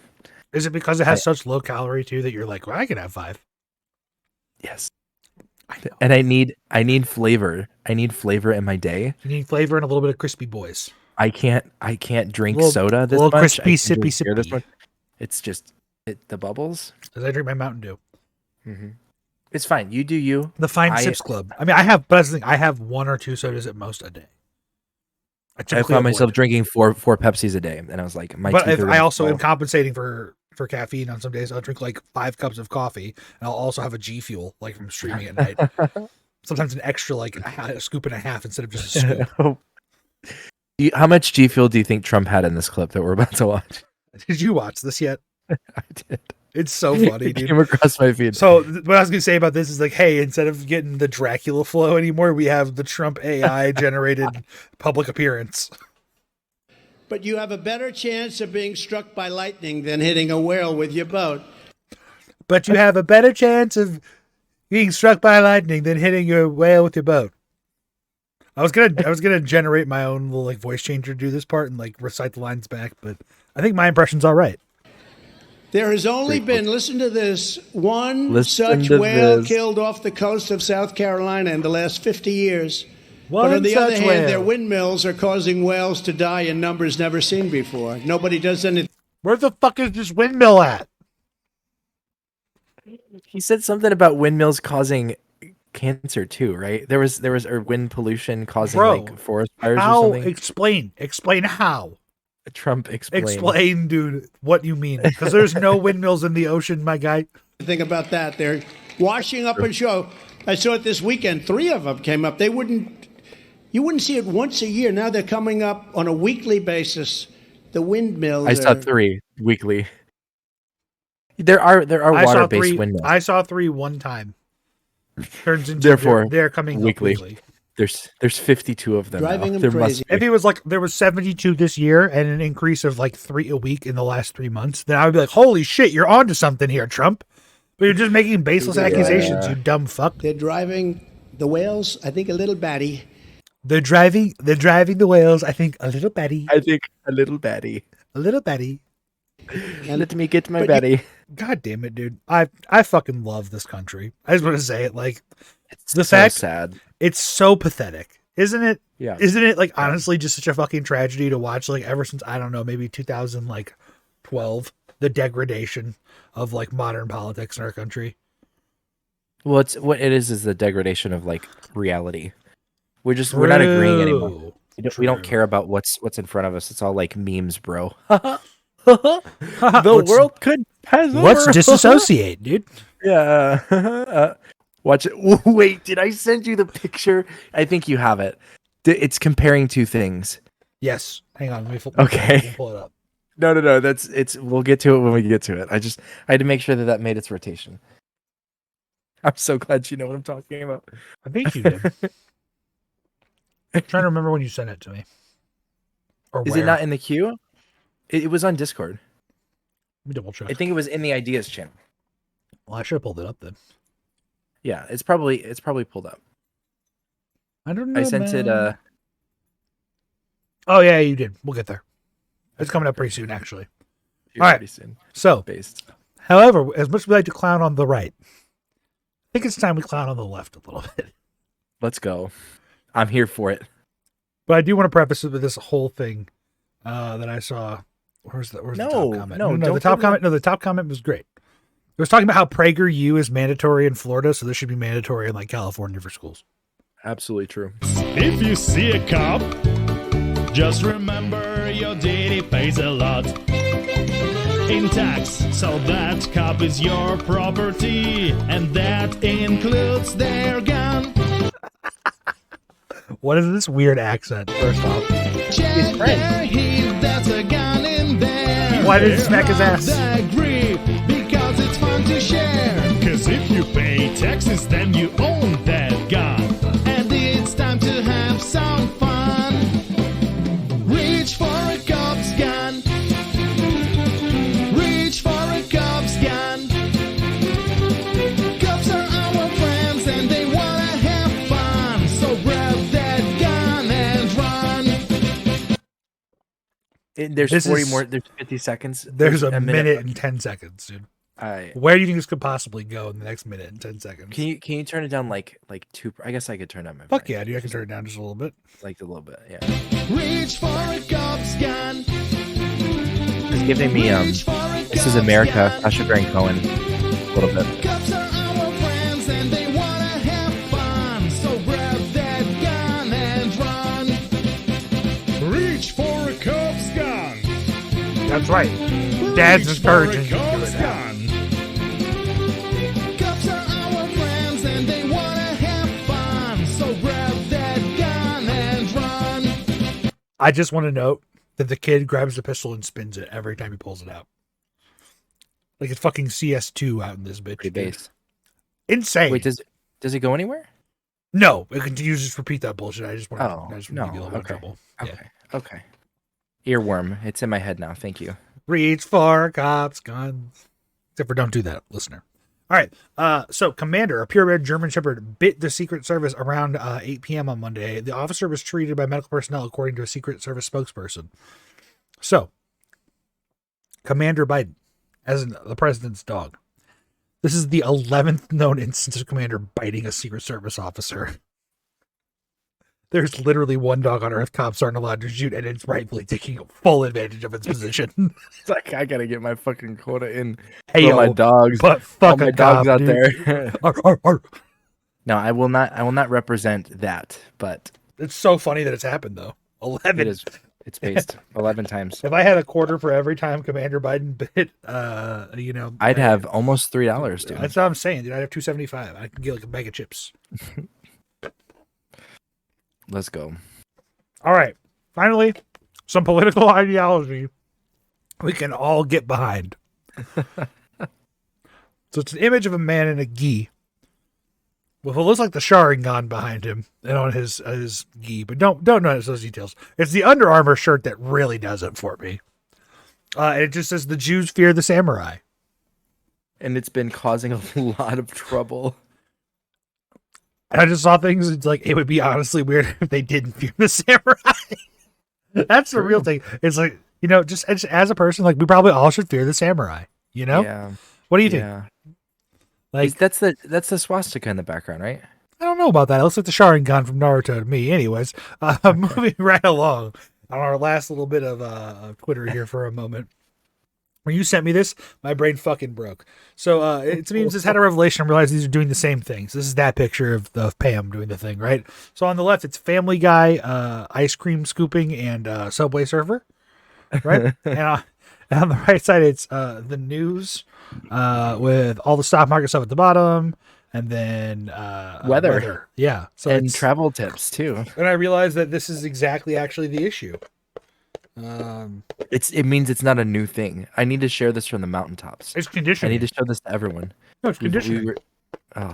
Is it because it has such low calorie too that you're like, well, I can have 5? Yes. And I need flavor. I need flavor in my day. You need flavor and a little bit of crispy boys. I can't drink soda this much. Crispy, sippy. This much. It's just the bubbles. As I drink my Mountain Dew. Mm-hmm. It's fine. You do you. The Fine Sips Club. I mean, I have 1 or 2 sodas at most a day. I found myself drinking four Pepsis a day, and I was like, I also am compensating for for caffeine. On some days, I'll drink like 5 cups of coffee, and I'll also have a G Fuel, like from streaming at night. Sometimes an extra, like a scoop and a half instead of just a scoop. How much G Fuel do you think Trump had in this clip that we're about to watch? Did you watch this yet? I did. It's so funny, It dude. came across my feed. So what I was gonna say about this is like, hey, instead of getting the Dracula flow anymore, we have the Trump AI generated public appearance. But you have a better chance of being struck by lightning than hitting a whale with your boat. But you have a better chance of being struck by lightning than hitting your whale with your boat. I was gonna generate my own little like voice changer to do this part and like recite the lines back, but I think my impression's all right. There has only been, listen to this, one Listen such to whale this. killed off the coast of South Carolina in the last 50 years. One but on the such other hand, whale. their windmills are causing whales to die in numbers never seen before. Nobody does anything. Where the fuck is this windmill at? He said something about windmills causing cancer too, right? There was or wind pollution causing Bro, like forest fires or How? something. Explain how. Trump explained. Explain, dude, what you mean. Because there's no windmills in the ocean, my guy. Think about that. They're washing up and show. I saw it this weekend. 3 of them came up. You wouldn't see it once a year. Now they're coming up on a weekly basis. The windmills. I saw 3 weekly. There are water-based windmills. I saw 3 one time. Turns into Therefore, they're coming weekly. up weekly. There's 52 of them. Driving now. them There crazy. must be. If it was like there was 72 this year and an increase of like 3 a week in the last 3 months, then I would be like, holy shit, you're onto something here, Trump. But you're just making baseless accusations, you dumb fuck. They're driving the whales, I think, a little batty. They're driving the whales, I think, a little batty. I think a little Betty. A little batty. Let me get my but Betty. God damn it, dude. I fucking love this country. I just want to say it. Like, It's the so fact sad. it's so pathetic. Isn't it? Yeah. Isn't it like honestly just such a fucking tragedy to watch? Like ever since I don't know, maybe 2012, the degradation of like modern politics in our country. Well, it's what it is the degradation of like reality. We're not agreeing anymore. We don't care about what's in front of us. It's all like memes, bro. The world could pass over. Let's disassociate, dude. Yeah. Watch it. Wait, did I send you the picture? I think you have it. It's comparing 2 things. Yes. Hang on. Let me Okay. pull it up. No. We'll get to it when we get to it. I had to make sure that made its rotation. I'm so glad you know what I'm talking about. I think you did. I'm trying to remember when you sent it to me. Or Is where. it not in the queue? It was on Discord. Let me double check. I think it was in the ideas channel. Well, I should have pulled it up then. Yeah, it's probably pulled up. I don't know. I sent it. Oh yeah, you did. We'll get there. It's coming up pretty soon, actually. Here All right. pretty soon. So, Based. however, as much as we like to clown on the right, I think it's time we clown on the left a little bit. Let's go. I'm here for it. But I do want to preface it with this whole thing that I saw. Where's the top comment? The top comment. No, the top comment was great. It was talking about how PragerU is mandatory in Florida, so this should be mandatory in like California for schools. Absolutely true. If you see a cop, just remember your daddy pays a lot in tax, so that cop is your property, and that includes their gun. What is this weird accent? First off, Check their heat, that's a gun in there. Why did he smack his ass? The grip, because it's fun to share. Cause if you pay taxes, then you own that gun. And it's time to have some fun. Reach for a cop's gun. Reach for a cop's gun. Cops are our friends and they wanna have fun. So grab that gun and run. There's This 40 is- more. There's 50 seconds. there's a minute and 10 seconds, dude. Where do you think this could possibly go in the next minute and 10 seconds? Can you turn it down like 2? I guess I could turn down my. Fuck volume. yeah, dude. I can turn it down just a little bit. Like a little bit. Yeah. Reach for a cop's gun. It's giving me This Is America, Sacha Baron Cohen, a little bit. Cops are our friends and they wanna have fun. So grab that gun and run. Reach for a cop's gun. That's right. Dad's Reach for a encouraging you to do Cops gone. Cops are our friends and they wanna have fun. So grab that gun and run. I just want to note that the kid grabs the pistol and spins it every time he pulls it out. Like it's fucking CS2 out in this bitch. Pretty base. Insane. Wait, does it go anywhere? No, it continues to just repeat that bullshit. I just want Oh, to no. give you a little Okay. trouble. Okay. Yeah. Okay. Earworm. It's in my head now. Thank you. Reach for cops, guns. Except for don't do that, listener. All right. So Commander, a purebred German Shepherd, bit the Secret Service around 8 p.m. on Monday. The officer was treated by medical personnel, according to a Secret Service spokesperson. So, Commander Biden, as the president's dog. This is the 11th known instance of Commander biting a Secret Service officer. There's literally one dog on Earth cops aren't allowed to shoot, and it's rightfully taking full advantage of its position. It's like I gotta get my fucking quota in. Hey, all my dogs. but All fuck my a dogs cop, out dude. there. Arr, arr, arr. No, I will not represent that, but It's so funny that it's happened, though. 11. it is. It's based 11 times. If I had a quarter for every time Commander Biden bit, I'd have almost $3, dude. That's what I'm saying, dude. I'd have $2.75. I can get like a bag of chips. Let's go. All right. Finally, some political ideology we can all get behind. So it's an image of a man in a gi with what looks like the Sharingan behind him and on his gi, but don't notice those details. It's the Under Armour shirt that really does it for me. And it just says the Jews fear the samurai. And it's been causing a lot of trouble. And I just saw things. It's like it would be honestly weird if they didn't fear the samurai. That's the real thing. It's like, just as a person, like we probably all should fear the samurai. Yeah. What do you think? Yeah. Like That's the swastika in the background, right? I don't know about that. It looks like the Sharingan from Naruto to me. Anyways, moving right along on our last little bit of Twitter here for a moment. When you sent me this, my brain fucking broke. So it means just had a revelation and realized these are doing the same things. This is that picture of Pam doing the thing, right? So on the left, it's Family Guy, ice cream scooping, and Subway Surfer, right? And on the right side, it's the news with all the stock market stuff at the bottom, and then Weather. Yeah. So And it's travel tips too. and I realized that this is exactly actually the issue. It means it's not a new thing. I need to share this from the mountaintops. It's I conditioning. need to show this to everyone. No, it's We- we conditioning. were- oh.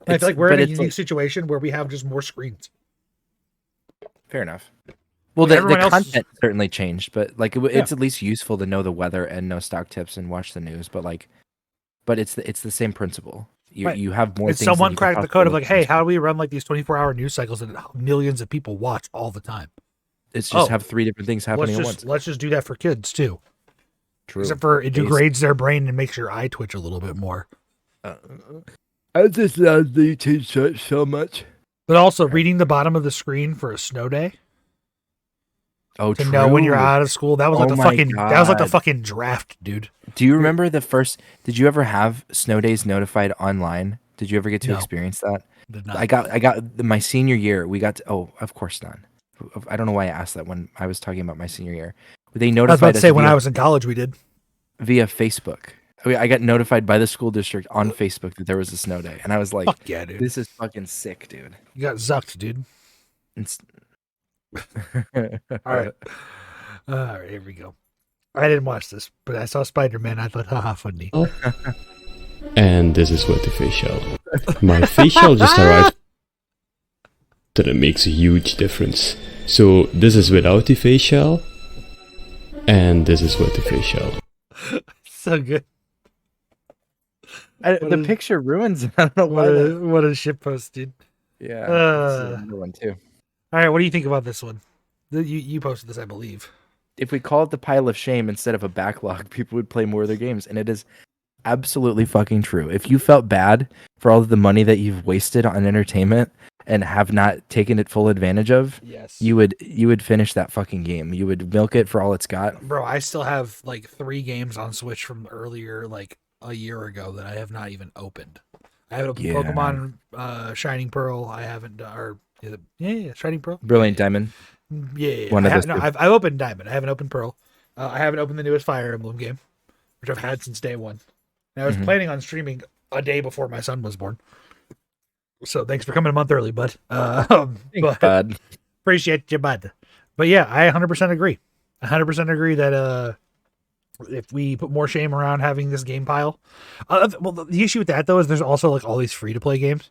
I feel like we're but in a it's unique like- situation where we have just more screens. Fair enough. Well, Like, the everyone else- content certainly changed, but like it's at least useful to know the weather and know stock tips and watch the news. But it's the same principle. Right. You have more. It's things that someone you can cracked the code of possibly like, hey, look how do we run like these 24-hour news cycles that millions of people watch all the time? It's just Oh, have 3 different things happening at once. Let's just do that for kids too. True. Except for it degrades their brain and makes your eye twitch a little bit more. I just love the t-shirt so much. But also reading the bottom of the screen for a snow day Oh, to true. know when you're out of school. That was like Oh the my fucking that was like the God. fucking draft, dude. Do you remember the first? Did you ever have snow days notified online? Did you ever get to No. experience that? Did not. I got my senior year. We got to, of course not. I don't know why I asked that when I was talking about my senior year. They I was notified about to us say when via, I was in college we did. via Facebook. I got notified by the school district on Facebook that there was a snow day, and I was like, Fuck yeah, dude. "This is fucking sick, dude." You got zucked, dude. It's... All right. All right, here we go. I didn't watch this, but I saw Spider-Man. I thought, haha, funny. And this is what the facial. My facial just arrived. That it makes a huge difference. So this is without the facial, and this is with the facial. So good. the is- picture ruins it. I don't know why. What a shit post, dude. Yeah, Uh. this is another one too. All right, what do you think about this one? You posted this, I believe. If we call it the pile of shame instead of a backlog, people would play more of their games, and it is absolutely fucking true. If you felt bad for all of the money that you've wasted on entertainment and have not taken it full advantage of, Yes. you would finish that fucking game. You would milk it for all it's got. Bro, I still have like 3 games on Switch from earlier, like a year ago, that I have not even opened. I haven't opened Yeah. Pokemon Shining Pearl. I haven't, Shining Pearl. Brilliant Diamond. Yeah. One of those no, two. I've opened Diamond. I haven't opened Pearl. I haven't opened the newest Fire Emblem game. which I've had since day one. And I was planning on streaming a day before my son was born. So thanks for coming a month early, bud. Thanks, bud. Appreciate you, bud. But yeah, I 100% agree. 100% agree that if we put more shame around having this game pile, well, the issue with that though is there's also like all these free to play games.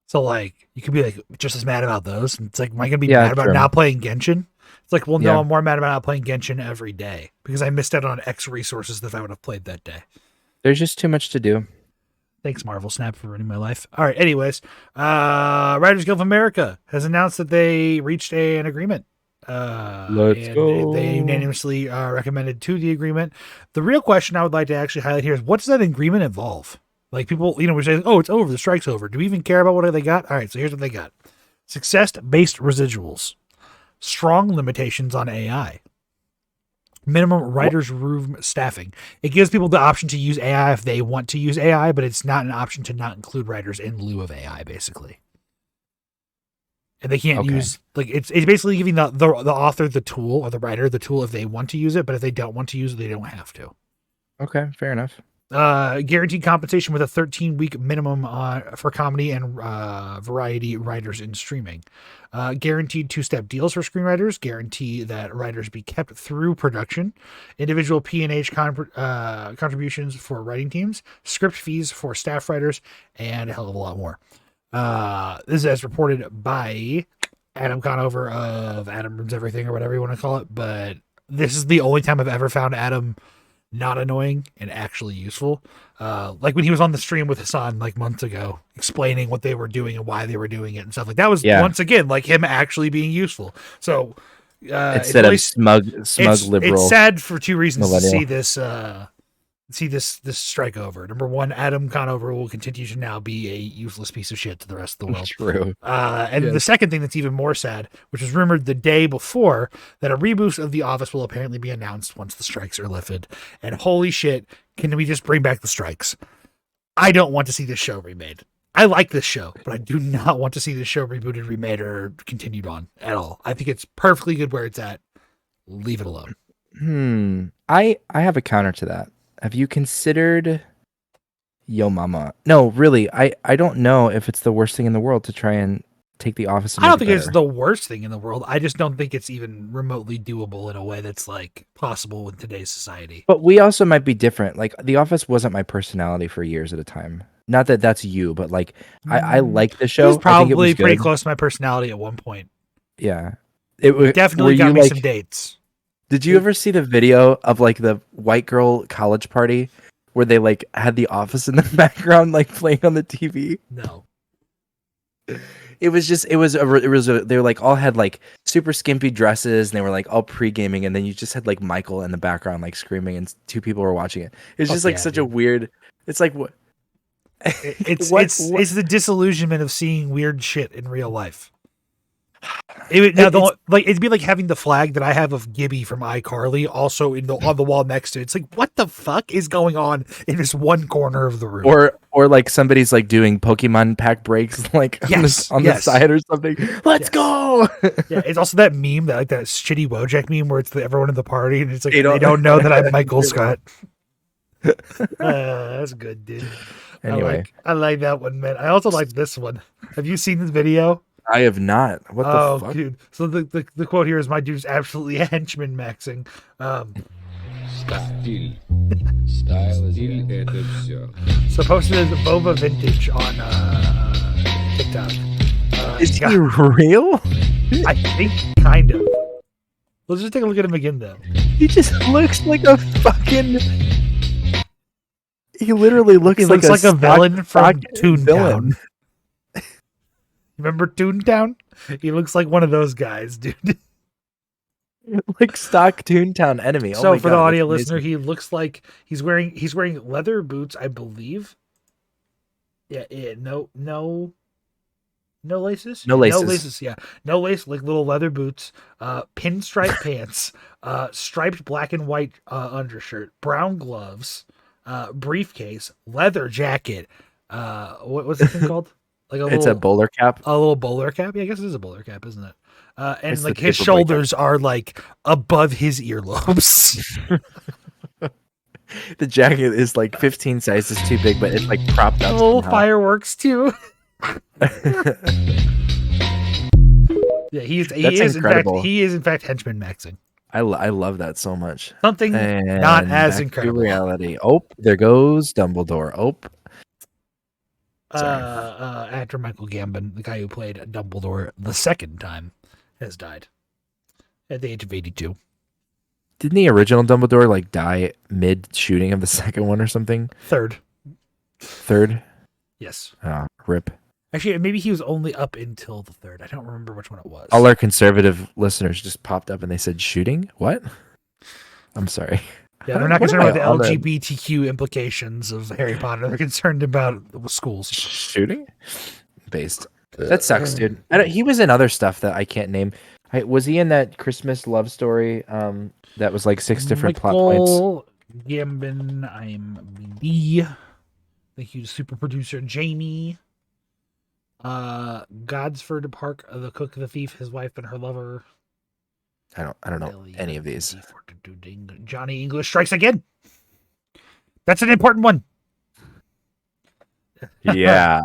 So like you could be like just as mad about those. And it's like, am I gonna be mad about not playing Genshin? It's like, well, no, I'm more mad about not playing Genshin every day because I missed out on X resources that I would have played that day. There's just too much to do. Thanks, Marvel Snap, for ruining my life. All right. Anyways, Writers Guild of America has announced that they reached an agreement. Let's go. They unanimously recommended to the agreement. The real question I would like to actually highlight here is, what does that agreement involve? Like people, we're saying, oh, it's over. The strike's over. Do we even care about what they got? All right. So here's what they got. Success-based residuals. Strong limitations on AI. Minimum writer's room staffing. It gives people the option to use AI if they want to use AI, but it's not an option to not include writers in lieu of AI, basically. And they can't use, like, it's basically giving the author the tool, or the writer the tool if they want to use it, but if they don't want to use it, they don't have to. Okay, fair enough. Guaranteed compensation with a 13-week minimum for comedy and variety writers in streaming. Guaranteed 2-step deals for screenwriters. Guarantee that writers be kept through production. Individual P&H contributions for writing teams. Script fees for staff writers, and a hell of a lot more. This is as reported by Adam Conover of Adam Ruins Everything, or whatever you want to call it. But this is the only time I've ever found Adam not annoying and actually useful. Like when he was on the stream with Hassan like months ago, explaining what they were doing and why they were doing it and stuff like that was once again like him actually being useful. So instead of smug liberal, it's sad for two reasons millennial. to see this strike over. Number one, Adam Conover will continue to now be a useless piece of shit to the rest of the world. True. And then the second thing that's even more sad, which was rumored the day before, that a reboot of The Office will apparently be announced once the strikes are lifted. And holy shit, can we just bring back the strikes? I don't want to see this show remade. I like this show, but I do not want to see this show rebooted, remade, or continued on at all. I think it's perfectly good where it's at. Leave it alone. I have a counter to that. Have you considered Yo Mama? No, really, I don't know if it's the worst thing in the world to try and take The Office and I don't make think it it's the worst thing in the world. I just don't think it's even remotely doable in a way that's like possible with today's society. But we also might be different. Like The Office wasn't my personality for years at a time. Not that that's you, but like I like the show. It was probably pretty good. close to my personality at one point. Yeah, it definitely got me some dates. Did you ever see the video of like the white girl college party where they like had The Office in the background, like playing on the TV? No. They were like all had like super skimpy dresses and they were like all pre-gaming, and then you just had like Michael in the background like screaming and two people were watching it. It's just like such a weird, it's like what? It's the disillusionment of seeing weird shit in real life. It'd be like having the flag that I have of Gibby from iCarly also on the wall next to it. It's like, what the fuck is going on in this one corner of the room? Or like somebody's like doing Pokemon pack breaks like on the side or something. Let's go. Yeah, it's also that meme that like that shitty Wojak meme where it's everyone in the party and it's like they don't know that I'm Michael Scott. That's good, dude. Anyway, I like that one, man. I also like this one. Have you seen this video? I have not. What the fuck? Dude. So the quote here is, my dude's absolutely henchman maxing. So posted as Vova Vintage on TikTok. Is he real? I think kind of. Let's just take a look at him again though. He just looks like a fucking... He literally looks like a villain from Toontown. Remember Toontown? He looks like one of those guys, dude. Like stock Toontown enemy. So for the audio listener, he looks like he's wearing leather boots, I believe. Yeah, no laces? No laces. No laces, yeah. No lace, like little leather boots, pinstripe pants, striped black and white undershirt, brown gloves, briefcase, leather jacket. What's the thing called? Like it's a bowler cap. A little bowler cap. Yeah, I guess it is a bowler cap, isn't it? And it's like his shoulders are like above his earlobes. The jacket is like 15 sizes too big, but it's like propped up. Little somehow. fireworks too. Yeah, he is incredible. in fact henchman maxing. I love that so much. Something And not as back to incredible. reality. Oh, there goes Dumbledore. Oh, Actor Michael Gambon, the guy who played Dumbledore the second time, has died at the age of 82. didn't the original Dumbledore like die mid shooting of the second one or something? Third. Yes. Yes. Rip. Actually, maybe he was only up until the third. I don't remember which one it was. All our conservative listeners just popped up and they said shooting. What? I'm sorry. Yeah, they're not What concerned am about the I on LGBTQ implications of Harry Potter. They're concerned about schools. Shooting based. That sucks, dude. He was in other stuff that I can't name. Was he in that Christmas love story? That was like 6 different plot points. Michael Gambon, IMDb. Thank you to super producer Jamie. Godsford Park, the cook, the thief, his wife, and her lover. I don't know any of these. Johnny English Strikes Again. That's an important one. Yeah,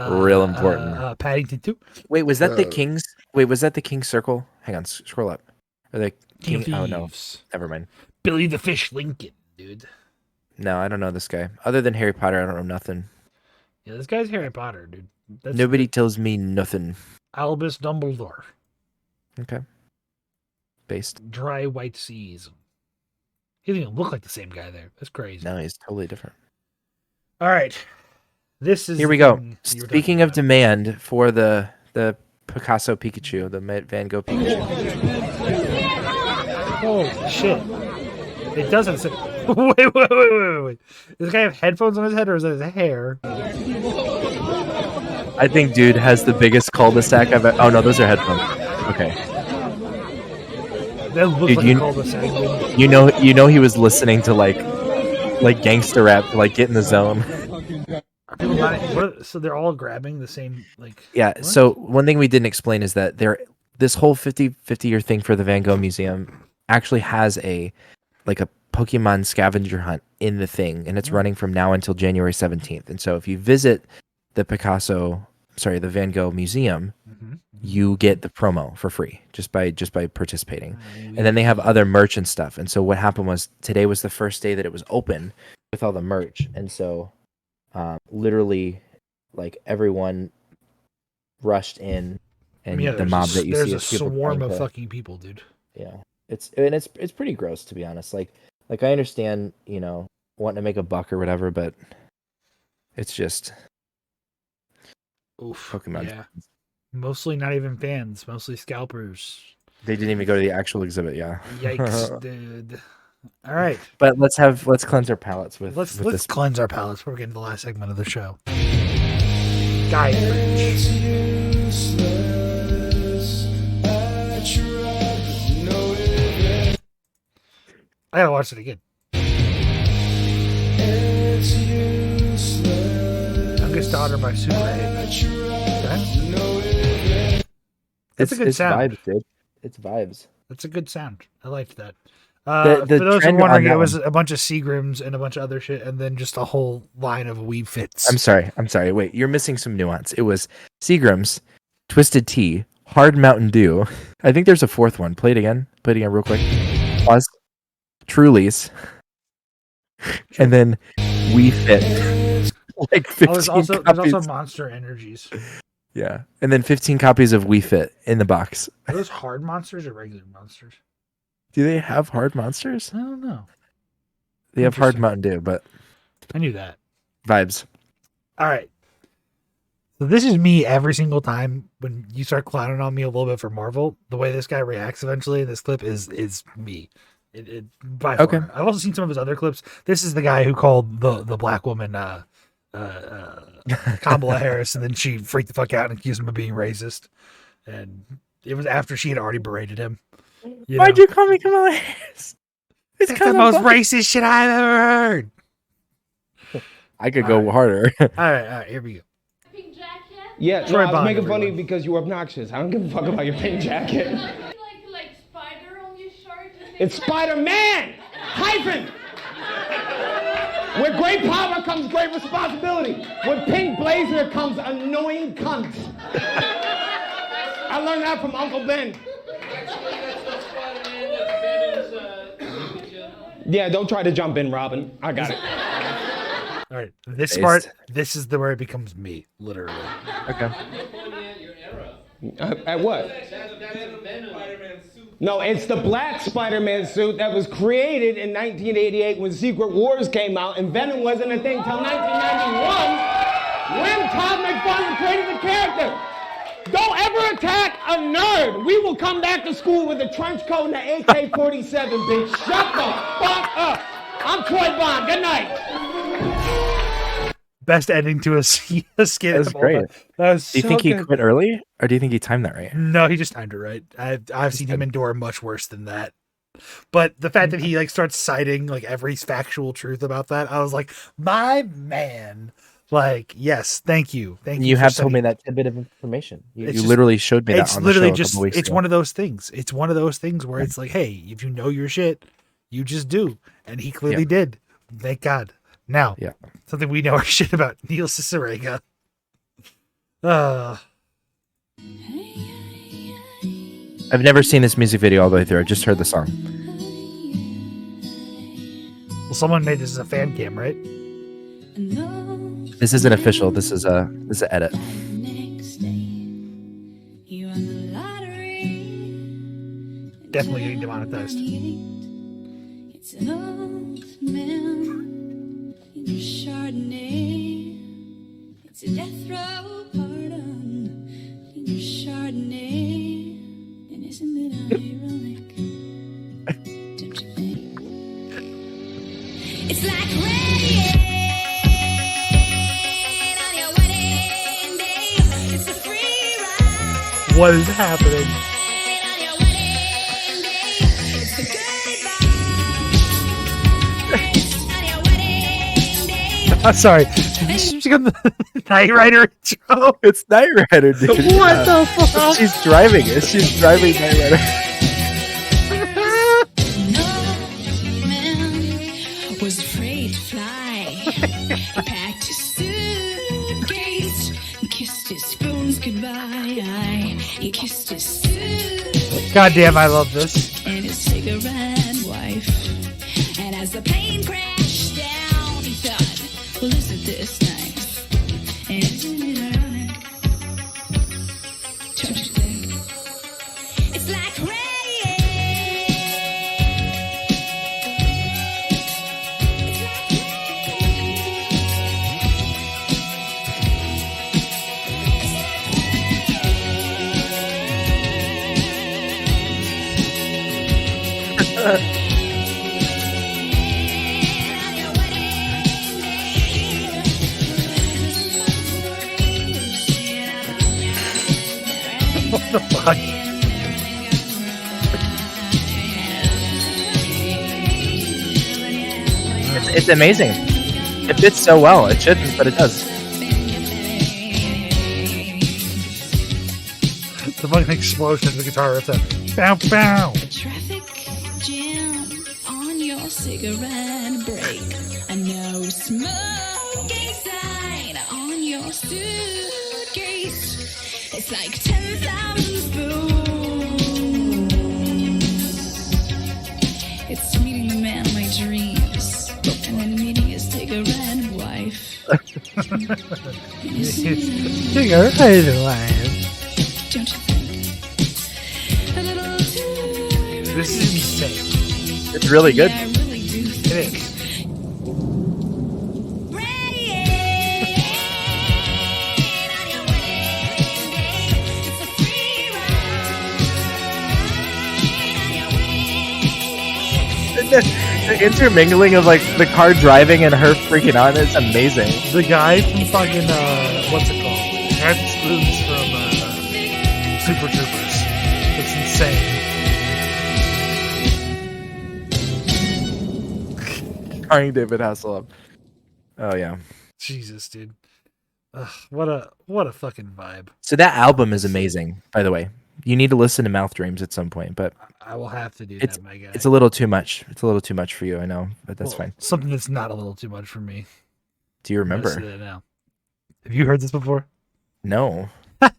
real important. Paddington 2. Wait, was that the King's? Wait, was that the King's Circle? Hang on, scroll up. Or the King King? of Oh no, Thieves. never mind. Billy the Fish Lincoln, dude. No, I don't know this guy. Other than Harry Potter, I don't know nothing. Yeah, this guy's Harry Potter, dude. That's Nobody tells me nothing. Albus Dumbledore. Okay. Based. Dry White Seas. He doesn't even look like the same guy there. That's crazy. No, he's totally different. All right. This is Here we go. Speaking of demand for the Picasso Pikachu, the Van Gogh Pikachu. Oh shit! It doesn't say. Wait. Does this guy have headphones on his head, or is that his hair? I think dude has the biggest cul-de-sac I've ever. Oh no, those are headphones. Okay. That looks Dude, like a cul-de-sac. Dude. You know he was listening to like gangster rap to like get in the zone. Are people not, so they're all grabbing the same like. Yeah. What? So one thing we didn't explain is that this whole 50 year thing for the Van Gogh Museum actually has a Pokemon scavenger hunt in the thing, and it's running from now until January 17th. And so if you visit the Van Gogh Museum, you get the promo for free just by participating. And then they have other merch and stuff. And so what happened was today was the first day that it was open with all the merch, and so literally like everyone rushed in, and the mob that you see there's is a people swarm trying of to- fucking people, dude. Yeah, it's pretty gross, to be honest. Like I understand, wanting to make a buck or whatever, but it's just Oof. Pokemon. Yeah. Mostly not even fans. Mostly scalpers. They didn't even go to the actual exhibit. Yeah. Yikes, dude. All right. But let's cleanse our palates with Let's this. cleanse our palates before we get into the last segment of the show. Guy Bridge. I gotta watch it again. Youngest daughter by Super 8. That's a good sound. Vibes, dude. It's vibes. That's a good sound. I liked that. The For those who are trend on wondering, that it was one- a bunch of Seagrams and a bunch of other shit, and then just a whole line of Wii Fits. I'm sorry. Wait, you're missing some nuance. It was Seagram's, Twisted Tea, Hard Mountain Dew. I think there's a fourth one. Play it again real quick. Pause. Truly's. And then We Fit. Like 15 There's copies. also Monster Energies. Yeah. And then 15 copies of We Fit in the box. Are those hard monsters or regular monsters? Do they have hard monsters? I don't know. They have hard Interesting. Mountain Dew, but I knew that. vibes. All right. So this is me every single time when you start clowning on me a little bit for Marvel. The way this guy reacts eventually in this clip is me. It by far. Okay. I've also seen some of his other clips. This is the guy who called the black woman Kamala Harris, and then she freaked the fuck out and accused him of being racist. And it was after she had already berated him. Why'd you call me Kamala Harris? It's That's the most racist shit I've ever heard. I could go harder. All right, here we go. Pink jacket? Yeah, no, Troy I was Bond, making fun of everyone. you because you were obnoxious. I don't give a fuck about your pink jacket. Like spider on your shirt? It's Spider-Man! Hyphen! With great power comes great responsibility. With pink blazer comes annoying cunts. I learned that from Uncle Ben. Yeah, don't try to jump in, Robin. I got it. All right, this part, this is where it becomes me, literally. Okay. At what? No, it's the black Spider-Man suit that was created in 1988 when Secret Wars came out, and Venom wasn't a thing till 1991 when Todd McFarlane created the character. Don't ever attack a nerd. We will come back to school with a trench coat and an AK-47, bitch. Shut the fuck up. I'm Troy Bond. Good night. Best ending to a skit. That was great. That was Do you think he quit early, or do you think he timed that right? No, he just timed it right. I've seen him endure much worse than that. But the fact that he like starts citing like every factual truth about that, I was like, my man. Like, yes, thank you. You have told me that tidbit of information. You literally showed me that on the show a couple weeks ago. One of those things. It's one of those things where it's like, hey, if you know your shit, you just do. And he clearly did. Thank God. Now, something we know our shit about, Neil Cicerega. I've never seen this music video all the way through. I just heard the song. Well, someone made this as a fan cam, right? This isn't official. This is an edit. Definitely getting demonetized. It's an old man in a Chardonnay. It's a death row pardon in a Chardonnay. And isn't it ironic? Don't you think? It's like rain on your wedding day. It's a free ride. What is happening? On your wedding day. It's the goodbye. I'm sorry. She got the Knight Rider intro. It's Knight Rider, dude. What the fuck? She's driving it. She's driving Knight Rider. Was afraid to fly. He packed his suitcase and kissed his spoons goodbye. He kissed his suitcase. God damn, I love this. And his cigarette wife. And as the plane crashed down, he thought, well, isn't this nice? And isn't it ironic? Don't you think? It's like rain. What the fuck? It's amazing. It fits so well. It shouldn't, but it does. The fucking explosion of the guitar rips out. Bow, bow. A traffic jam on your cigarette break. A no smoking sign on your suitcase. It's like 10,000 spoons. It's meeting the man of my dreams. And then meeting his cigarette wife. Cigarette wife. Don't you think? A little too This is insane. It's really good. I really do think. It is. The intermingling of like the car driving and her freaking out is amazing. The guy from fucking what's it called? Captain Spoons from Super Troopers. It's insane. Starring David Hasselhoff. Oh yeah. Jesus, dude. Ugh, what a fucking vibe. So that album is amazing, by the way. You need to listen to Mouth Dreams at some point, but I will have to do it's that, my guy. it's a little too much. It's a little too much for you, I know, but that's fine. Something that's not a little too much for me. Do you I'm gonna remember? say that now. Have you heard this before? No.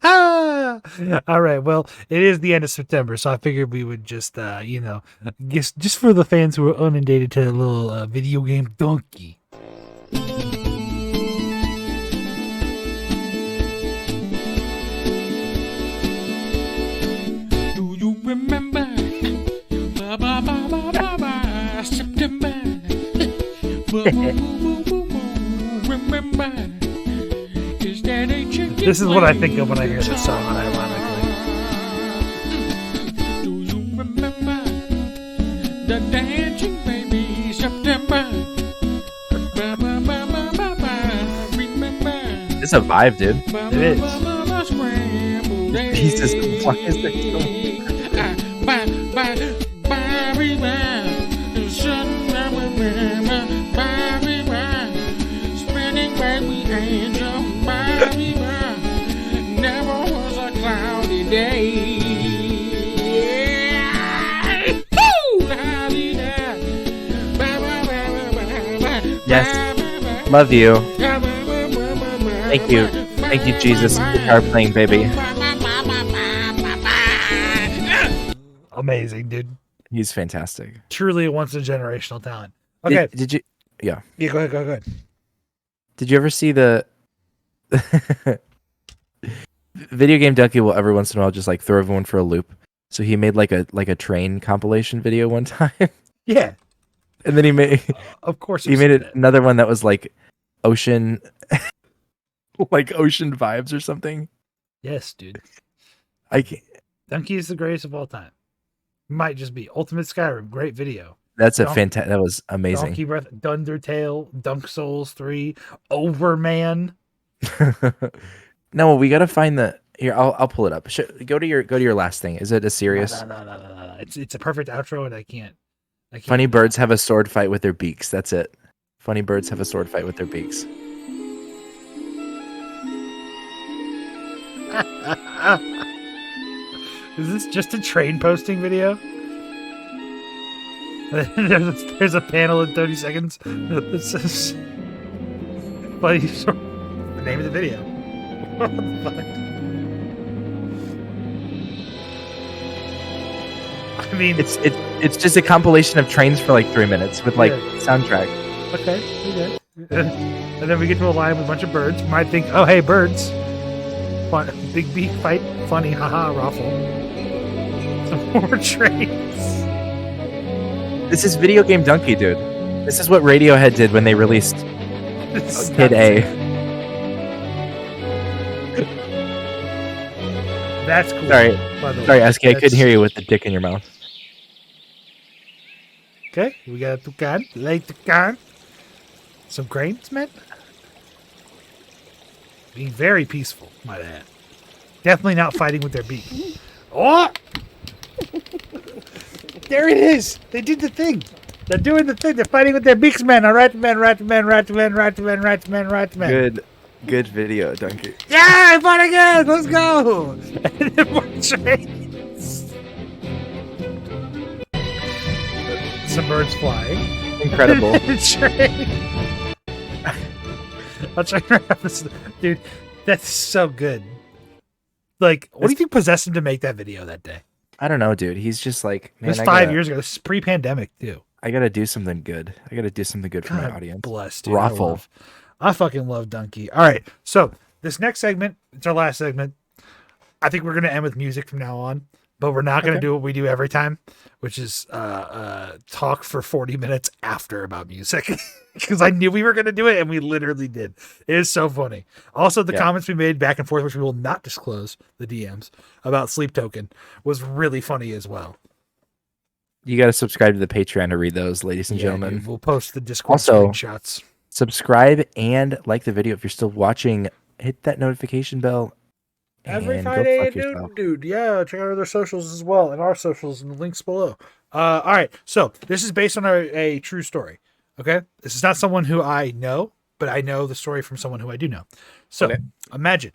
All right. Well, it is the end of September, so I figured we would just, just for the fans who are inundated to a little video game donkey. Do you remember? September. Remember? Is that a chicken? This is what I think of when I hear this song, unironically. Do you remember the dancing baby September? Remember? It's a vibe, dude. It is. Jesus, why is there so Spinning baby angel, never was a cloudy day. Yes. Love you. Thank you. Thank you, Jesus. Guitar playing baby. Amazing, dude. He's fantastic. Truly a once in a generational talent. Okay. Did you? Yeah. Yeah, go ahead. Did you ever see the video game donkey? Will every once in a while just like throw everyone for a loop. So he made like a train compilation video one time. Yeah. And then he made Of course. he made another one that was like ocean like ocean vibes or something. Yes, dude. I can't. Donkey is the greatest of all time. Might just be Ultimate Skyrim. Great video. That's a fantastic. That was amazing. Donkey Breath, Dundertale, Dunk Souls 3, Overman. No, we gotta find the here. I'll pull it up. Go to your last thing. Is it a serious? No. It's a perfect outro, and I can't. Funny birds have a sword fight with their beaks. That's it. Funny birds have a sword fight with their beaks. Is this just a train posting video? There's a panel in 30 seconds that says funny sword. The name of the video. What the fuck? I mean, it's just a compilation of trains for like 3 minutes with like soundtrack. Okay. And then we get to a line with a bunch of birds. You might think, oh hey, birds. Fun, big beak fight, funny, haha, raffle. Some more trains. This is Video Game Donkey, dude. This is what Radiohead did when they released Kid A. That's cool. Sorry, Eski, I couldn't hear you with the dick in your mouth. Okay, we got a toucan, late toucan. Some cranes, man. Being very peaceful, might add. Definitely not fighting with their beak. Oh! There it is. They did the thing. They're doing the thing. They're fighting with their beaks, man. All right, man. Good video, Donkey. Yeah, I fought again. Let's go. And then more trains. Some birds flying. Incredible. I'll try to wrap this. Dude, that's so good. Like, what do you think possessed him to make that video that day? I don't know, dude. He's just like, man, It was 5 years ago. This is pre-pandemic, too. I gotta do something good. I gotta do something good for my audience. Bless, dude. Raffle. I fucking love Donkey. All right, so this next segment, it's our last segment. I think we're gonna end with music from now on, but we're not gonna do what we do every time, which is talk for 40 minutes after about music. Because I knew we were gonna do it, and we literally did. It is so funny. Also, the comments we made back and forth, which we will not disclose, the DMs about Sleep Token, was really funny as well. You gotta subscribe to the Patreon to read those, ladies and gentlemen. Dude, we'll post the Discord screenshots. Subscribe and like the video if you're still watching. Hit that notification bell. Every and Friday go at fuck noon, yourself. dude. Yeah, check out their socials as well, and our socials in the links below. All right, so this is based on a true story. Okay, this is not someone who I know, but I know the story from someone who I do know. So imagine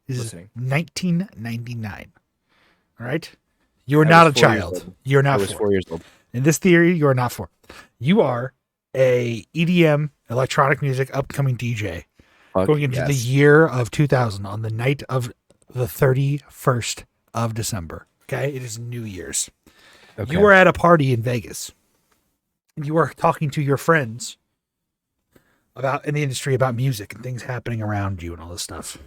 this is 1999. All right. You are I not a was 4 years child. old. You're I not was 4. 4 years old. In this theory, you are not 4. You are a EDM electronic music upcoming DJ Fuck going into the yes. year of 2000 on the night of the 31st of December. Okay. It is New Year's. Okay. You are at a party in Vegas. And you are talking to your friends about in the industry about music and things happening around you and all this stuff.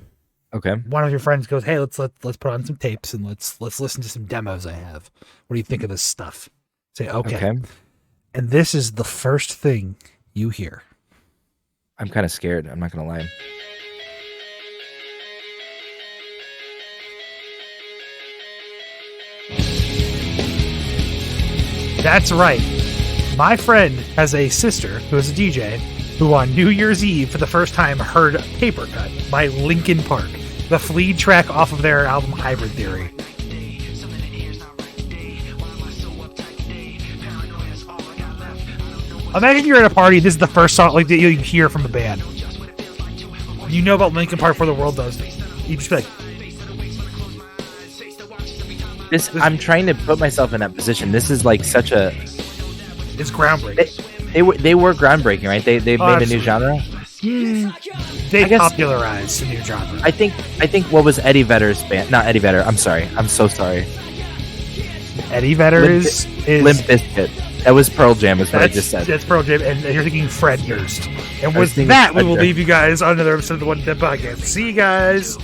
Okay. One of your friends goes, "Hey, let's put on some tapes and let's listen to some demos I have. What do you think of this stuff?" Say, okay. And this is the first thing you hear. I'm kind of scared. I'm not gonna lie. That's right. My friend has a sister who is a DJ who on New Year's Eve for the first time heard Paper Cut by Linkin Park, the lead track off of their album Hybrid Theory. Imagine you're at a party, this is the first song like that you hear from the band. You know about Linkin Park before the world does. You just be like, I'm trying to put myself in that position. This is like such a. It's groundbreaking. They were groundbreaking, right? They made a new genre. They popularized a new genre. I think what was Eddie Vedder's band? Not Eddie Vedder. I'm sorry. I'm so sorry. Eddie Vedder is Limp Bizkit. That was Pearl Jam. Is what I just said. That's Pearl Jam, and you're thinking Fred Durst. And with thinking that, we Fred will Durst. leave you guys on another episode of the One Dead Podcast. See you guys.